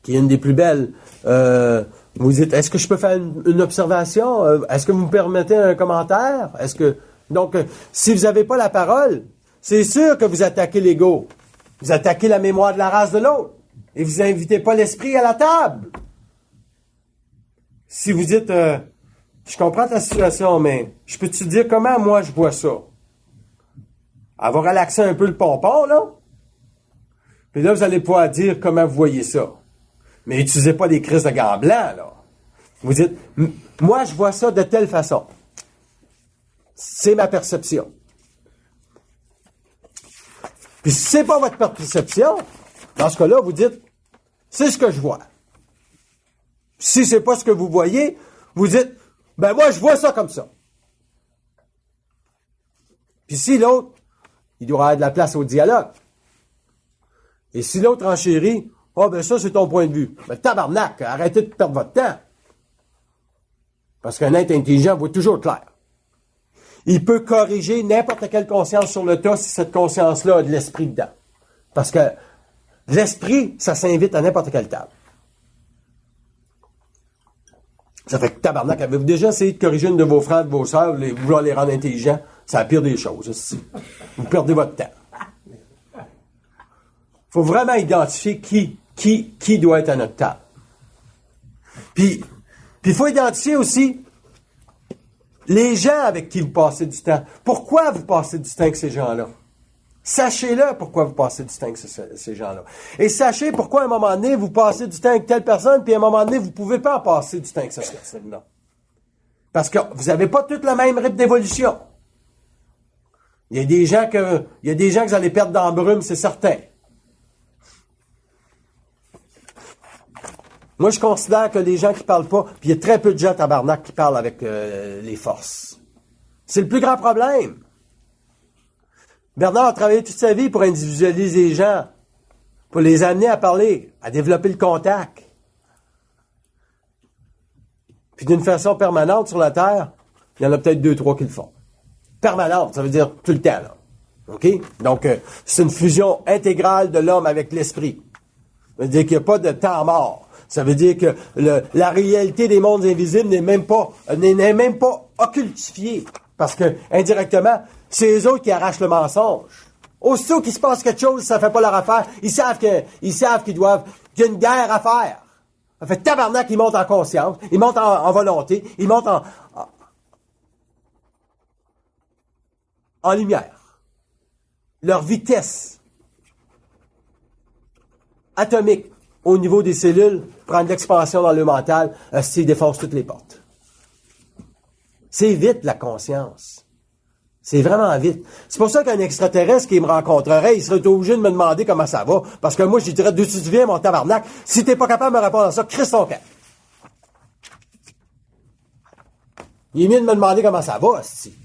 qui est une des plus belles. Vous dites, est-ce que je peux faire une observation? Est-ce que vous me permettez un commentaire? Donc, si vous n'avez pas la parole, c'est sûr que vous attaquez l'ego. Vous attaquez la mémoire de la race de l'autre. Et vous n'invitez pas l'esprit à la table. Si vous dites, je comprends ta situation, mais je peux te dire comment moi je vois ça? Elle va relaxer un peu le pompon, là. Puis là, vous allez pouvoir dire comment vous voyez ça. Mais utilisez pas des crises de gants blancs, là. Vous dites, moi, je vois ça de telle façon. C'est ma perception. Puis si c'est pas votre perception, dans ce cas-là, vous dites, c'est ce que je vois. Si c'est pas ce que vous voyez, vous dites, moi, je vois ça comme ça. Puis si l'autre, il doit avoir de la place au dialogue. Et si l'autre enchérit, ça, c'est ton point de vue. Tabarnak, arrêtez de perdre votre temps. Parce qu'un être intelligent voit toujours clair. Il peut corriger n'importe quelle conscience sur le tas si cette conscience-là a de l'esprit dedans. Parce que l'esprit, ça s'invite à n'importe quelle table. Ça fait que tabarnak, avez-vous déjà essayé de corriger une de vos frères, de vos sœurs, vouloir les rendre intelligents? C'est la pire des choses, aussi. Vous perdez votre temps. Faut vraiment identifier qui doit être à notre table. Puis il faut identifier aussi les gens avec qui vous passez du temps. Pourquoi vous passez du temps avec ces gens-là? Sachez-le pourquoi vous passez du temps avec ces gens-là. Et sachez pourquoi à un moment donné, vous passez du temps avec telle personne, puis à un moment donné, vous ne pouvez pas en passer du temps avec cette personne-là. Parce que vous n'avez pas tout le même rythme d'évolution. Il y a des gens que vous allez perdre dans la brume, c'est certain. Moi, je considère que les gens qui parlent pas, puis il y a très peu de gens tabarnak qui parlent avec les forces. C'est le plus grand problème. Bernard a travaillé toute sa vie pour individualiser les gens, pour les amener à parler, à développer le contact. Puis d'une façon permanente sur la Terre, il y en a peut-être 2-3 qui le font. Permanente, ça veut dire tout le temps, là. OK? Donc, c'est une fusion intégrale de l'homme avec l'esprit. Ça veut dire qu'il n'y a pas de temps mort. Ça veut dire que la réalité des mondes invisibles n'est même pas occultifiée. Parce que, indirectement, c'est eux autres qui arrachent le mensonge. Aussitôt qu'il se passe quelque chose, ça fait pas leur affaire. Ils savent qu'il y a une guerre à faire. Ça fait tabarnak, ils montent en conscience, ils montent en volonté, ils montent en lumière. Leur vitesse atomique au niveau des cellules prend de l'expansion dans le mental, ils défoncent toutes les portes. C'est vite, la conscience. C'est vraiment vite. C'est pour ça qu'un extraterrestre qui me rencontrerait, il serait obligé de me demander comment ça va. Parce que moi, je lui dirais, d'où tu viens, mon tabarnak? Si t'es pas capable de me répondre à ça, crisse ton camp. Il est mieux de me demander comment ça va, hostie.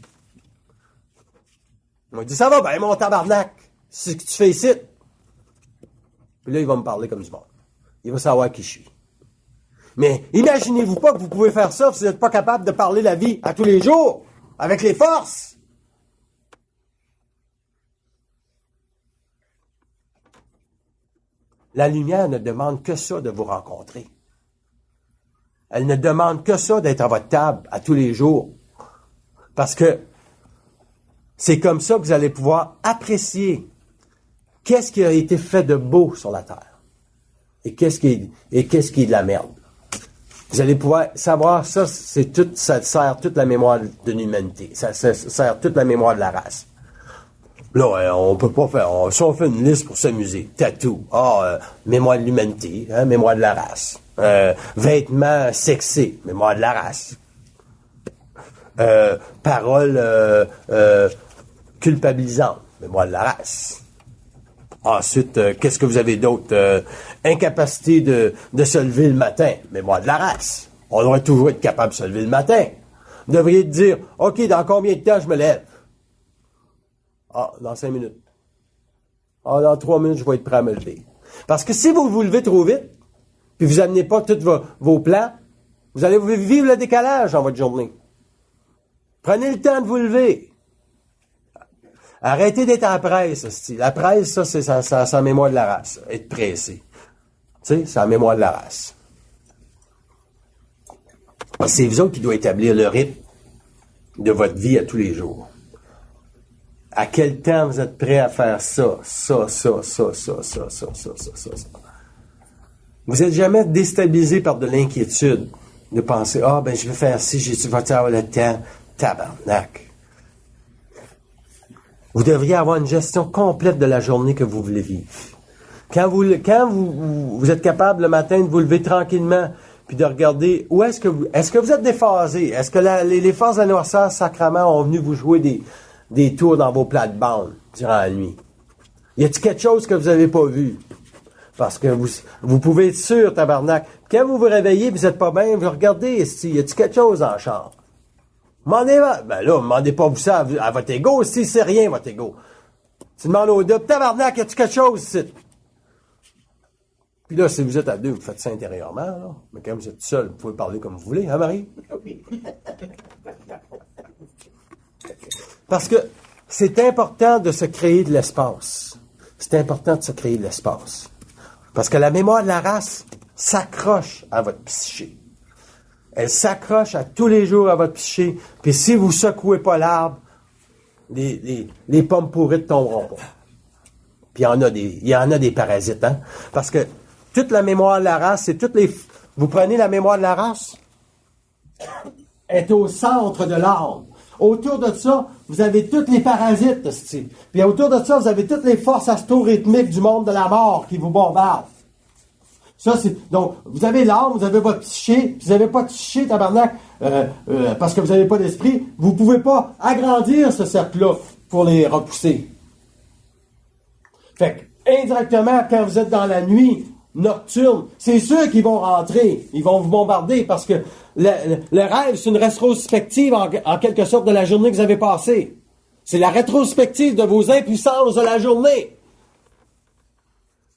Il m'a dit, ça va bien, mon tabarnak. C'est ce que tu fais ici. Puis là, il va me parler comme du monde. Il va savoir qui je suis. Mais imaginez-vous pas que vous pouvez faire ça si vous n'êtes pas capable de parler la vie à tous les jours, avec les forces. La lumière ne demande que ça de vous rencontrer. Elle ne demande que ça d'être à votre table à tous les jours. Parce que c'est comme ça que vous allez pouvoir apprécier qu'est-ce qui a été fait de beau sur la terre et qu'est-ce qui est de la merde. Vous allez pouvoir savoir ça, ça sert toute la mémoire de l'humanité. Ça sert toute la mémoire de la race. Là, on peut pas faire. Si on fait une liste pour s'amuser, tatou, mémoire de l'humanité, mémoire de la race. Vêtements sexy, mémoire de la race. Paroles culpabilisantes, mémoire de la race. Ensuite, qu'est-ce que vous avez d'autre? Incapacité de se lever le matin, mémoire de la race. On devrait toujours être capable de se lever le matin. Vous devriez dire, OK, dans combien de temps je me lève? Dans 5 minutes. Dans 3 minutes, je vais être prêt à me lever. Parce que si vous vous levez trop vite, puis vous amenez pas tous vos plans, vous allez vivre le décalage dans votre journée. Prenez le temps de vous lever. Arrêtez d'être à la presse, hostie. La presse, ça, c'est sa mémoire de la race. Être pressé. Tu sais, c'est la mémoire de la race. C'est vous autres qui doivent établir le rythme de votre vie à tous les jours. À quel temps vous êtes prêt à faire ça? Vous n'êtes jamais déstabilisé par de l'inquiétude. De penser, je vais faire ci, je vais avoir le temps. Tabarnak. Vous devriez avoir une gestion complète de la journée que vous voulez vivre. Quand vous êtes capable le matin de vous lever tranquillement, puis de regarder où est-ce que vous êtes déphasé? Est-ce que les forces de la noirceur sacrement ont venu vous jouer des tours dans vos plates-bandes durant la nuit? Y a-t-il quelque chose que vous n'avez pas vu? Parce que vous pouvez être sûr, tabarnak. Quand vous vous réveillez, vous n'êtes pas bien, vous regardez, y a-t-il quelque chose en chambre? Demandez pas vous ça à votre ego, si c'est rien, votre ego. Tu demandes au double, tabarnak, y a-tu quelque chose ici? Puis là, si vous êtes à deux, vous faites ça intérieurement, là. Mais quand vous êtes seul, vous pouvez parler comme vous voulez, hein, Marie?
Oui.
Parce que c'est important de se créer de l'espace. C'est important de se créer de l'espace. Parce que la mémoire de la race s'accroche à votre psyché. Elle s'accroche à tous les jours à votre psyché. Puis si vous secouez pas l'arbre, les pommes pourries ne tomberont pas. Puis il y en a des parasites, hein. Parce que toute la mémoire de la race, c'est vous prenez la mémoire de la race, elle est au centre de l'arbre. Autour de ça, vous avez tous les parasites, puis autour de ça, vous avez toutes les forces astro-rythmiques du monde de la mort qui vous bombardent. Donc, vous avez l'âme, vous avez votre psyché, puis vous n'avez pas de psyché, tabarnak, parce que vous n'avez pas d'esprit, vous ne pouvez pas agrandir ce cercle-là pour les repousser. Fait que, indirectement, quand vous êtes dans la nuit nocturne, c'est sûr qu'ils vont rentrer, ils vont vous bombarder, parce que le rêve, c'est une rétrospective, en quelque sorte, de la journée que vous avez passée. C'est la rétrospective de vos impuissances de la journée.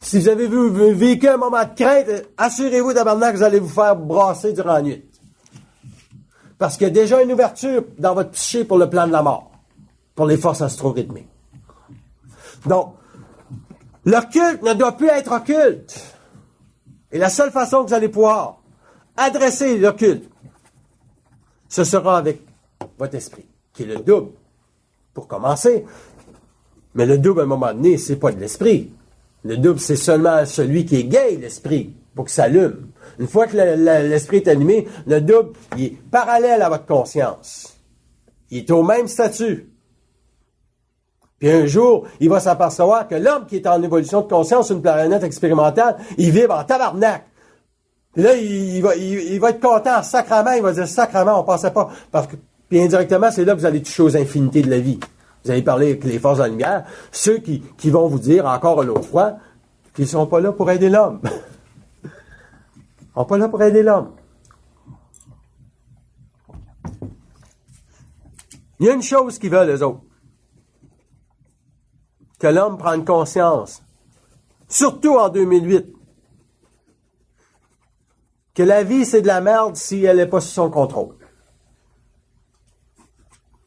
Si vous avez vécu un moment de crainte, assurez-vous d'abord que vous allez vous faire brasser durant la nuit. Parce qu'il y a déjà une ouverture dans votre psyché pour le plan de la mort, pour les forces astro-rythmiques. Donc, l'occulte ne doit plus être occulte. Et la seule façon que vous allez pouvoir adresser l'occulte, ce sera avec votre esprit, qui est le double, pour commencer. Mais le double, à un moment donné, c'est pas de l'esprit. Le double, c'est seulement celui qui égaye l'esprit pour qu'il s'allume. Une fois que l'esprit est allumé, le double, il est parallèle à votre conscience. Il est au même statut. Puis un jour, il va s'apercevoir que l'homme qui est en évolution de conscience sur une planète expérimentale, il vibre en tabarnak. Puis là, il va être content, sacrement, il va dire sacrement, on pensait pas. Parce que, puis indirectement, c'est là que vous allez toucher aux infinités de la vie. Vous allez parler avec les forces de la lumière, ceux qui vont vous dire encore une autre fois qu'ils ne sont pas là pour aider l'homme. Ils ne sont pas là pour aider l'homme. Il y a une chose qu'ils veulent, eux autres. Que l'homme prenne conscience surtout en 2008, que la vie, c'est de la merde si elle n'est pas sous son contrôle.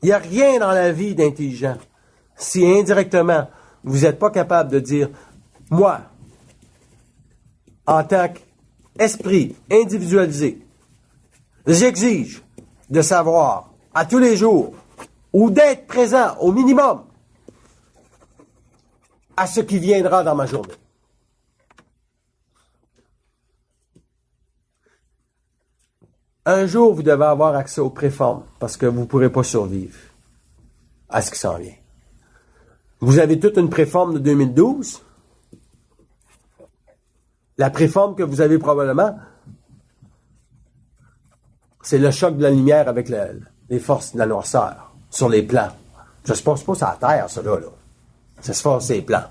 Il n'y a rien dans la vie d'intelligent si indirectement, vous n'êtes pas capable de dire, moi, en tant qu'esprit individualisé, j'exige de savoir à tous les jours ou d'être présent au minimum à ce qui viendra dans ma journée. Un jour, vous devez avoir accès aux préformes parce que vous ne pourrez pas survivre à ce qui s'en vient. Vous avez toute une préforme de 2012. La préforme que vous avez probablement, c'est le choc de la lumière avec les forces de la noirceur sur les plans. Ça se passe pas sur la Terre, ça là. Ça se passe sur les plans.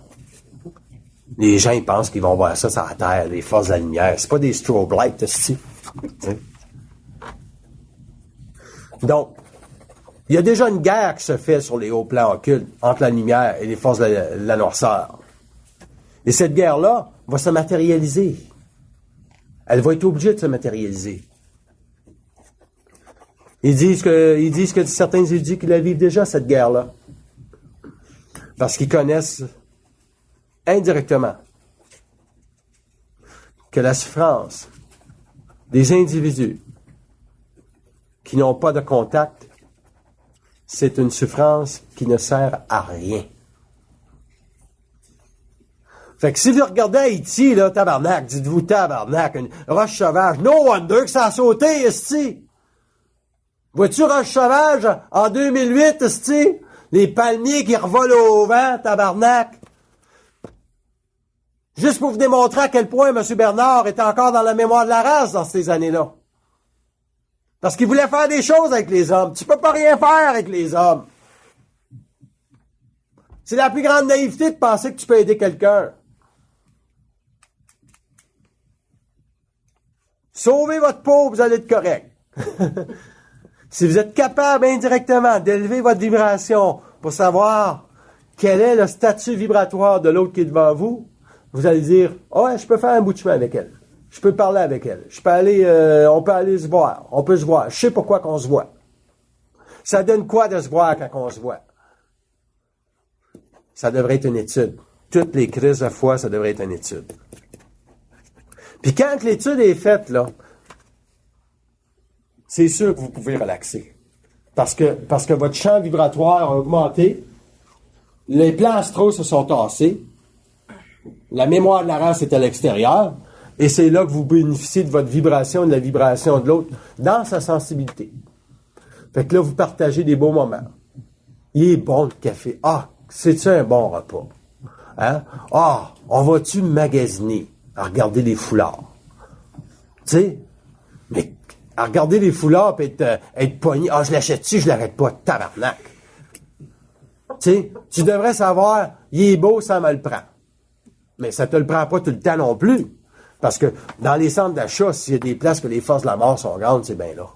Les gens, ils pensent qu'ils vont voir ça sur la Terre, les forces de la lumière. C'est pas des strobe lights, c'est Donc, il y a déjà une guerre qui se fait sur les hauts plans occultes entre la lumière et les forces de la noirceur. Et cette guerre-là va se matérialiser. Elle va être obligée de se matérialiser. Ils disent que certains édits qui la vivent déjà, cette guerre-là. Parce qu'ils connaissent indirectement que la souffrance des individus qui n'ont pas de contact, c'est une souffrance qui ne sert à rien. Fait que si vous regardez Haïti, là, tabarnak, dites-vous tabarnak, une roche sauvage, no wonder que ça a sauté, esti. Vois-tu roche sauvage en 2008, esti? Les palmiers qui revolent au vent, tabarnak. Juste pour vous démontrer à quel point M. Bernard était encore dans la mémoire de la race dans ces années-là. Parce qu'il voulait faire des choses avec les hommes. Tu peux pas rien faire avec les hommes. C'est la plus grande naïveté de penser que tu peux aider quelqu'un. Sauvez votre peau, vous allez être correct. Si vous êtes capable indirectement d'élever votre vibration pour savoir quel est le statut vibratoire de l'autre qui est devant vous, vous allez dire, oh, ouais, je peux faire un bout de chemin avec elle. Je peux parler avec elle. Je peux aller, on peut aller se voir. On peut se voir. Je sais pourquoi qu'on se voit. Ça donne quoi de se voir quand on se voit? Ça devrait être une étude. Toutes les crises de foi, ça devrait être une étude. Puis quand l'étude est faite, là, c'est sûr que vous pouvez relaxer. Parce que votre champ vibratoire a augmenté. Les plans astraux se sont tassés. La mémoire de la race est à l'extérieur. Et c'est là que vous bénéficiez de votre vibration, de la vibration de l'autre, dans sa sensibilité. Fait que là, vous partagez des beaux moments. Il est bon le café. Ah, c'est-tu un bon repas? Hein? Ah, on va-tu magasiner à regarder les foulards? Tu sais? Mais à regarder les foulards et être pogné. Ah, je l'achète-tu, je l'arrête pas. Tabarnak. Tu sais, tu devrais savoir, il est beau, ça me le prend. Mais ça te le prend pas tout le temps non plus. Parce que dans les centres d'achat, s'il y a des places que les forces de la mort sont grandes, c'est bien là.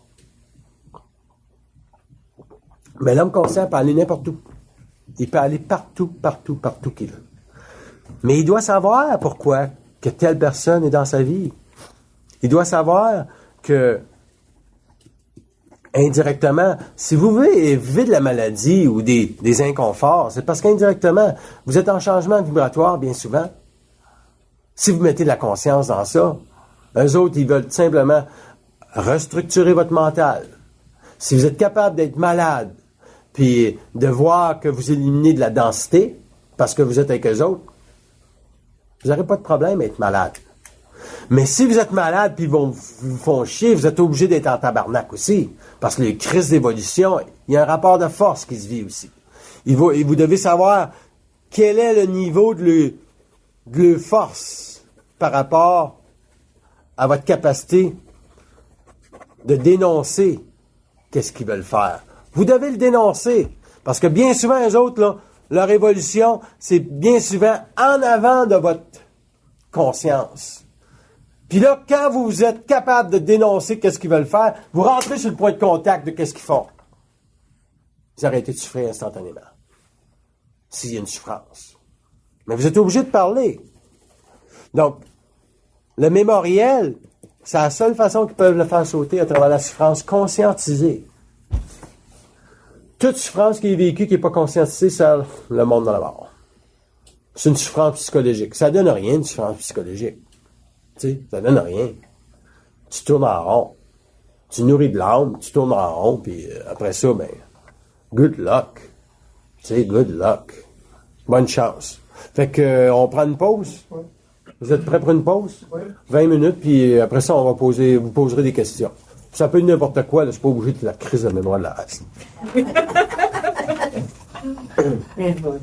Mais l'homme conscient peut aller n'importe où. Il peut aller partout qu'il veut. Mais il doit savoir pourquoi que telle personne est dans sa vie. Il doit savoir que, indirectement, si vous vivez de la maladie ou des inconforts, c'est parce qu'indirectement, vous êtes en changement vibratoire bien souvent. Si vous mettez de la conscience dans ça, eux autres, ils veulent simplement restructurer votre mental. Si vous êtes capable d'être malade, puis de voir que vous éliminez de la densité, parce que vous êtes avec eux autres, vous n'aurez pas de problème à être malade. Mais si vous êtes malade, puis ils vous font chier, vous êtes obligé d'être en tabarnak aussi. Parce que les crises d'évolution, il y a un rapport de force qui se vit aussi. Et vous devez savoir quel est le niveau de leur force par rapport à votre capacité de dénoncer qu'est-ce qu'ils veulent faire. Vous devez le dénoncer. Parce que bien souvent, eux autres, là, leur évolution, c'est bien souvent en avant de votre conscience. Puis là, quand vous êtes capable de dénoncer qu'est-ce qu'ils veulent faire, vous rentrez sur le point de contact de qu'est-ce qu'ils font. Vous arrêtez de souffrir instantanément. S'il y a une souffrance. Mais vous êtes obligé de parler. Donc, le mémoriel, c'est la seule façon qu'ils peuvent le faire sauter à travers la souffrance conscientisée. Toute souffrance qui est vécue, qui n'est pas conscientisée, c'est le monde dans la mort. C'est une souffrance psychologique. Ça donne rien, une souffrance psychologique. Tu sais, ça donne rien. Tu tournes en rond. Tu nourris de l'âme, tu tournes en rond, puis après ça, ben, good luck. Tu sais, good luck. Bonne chance. Fait que, on prend une pause.
Oui.
Vous êtes prêts pour une pause?
Oui.
20 minutes, puis après ça, vous poserez des questions. Ça peut être n'importe quoi, là, c'est pas obligé de la crise de mémoire de la race.
Bien, bon.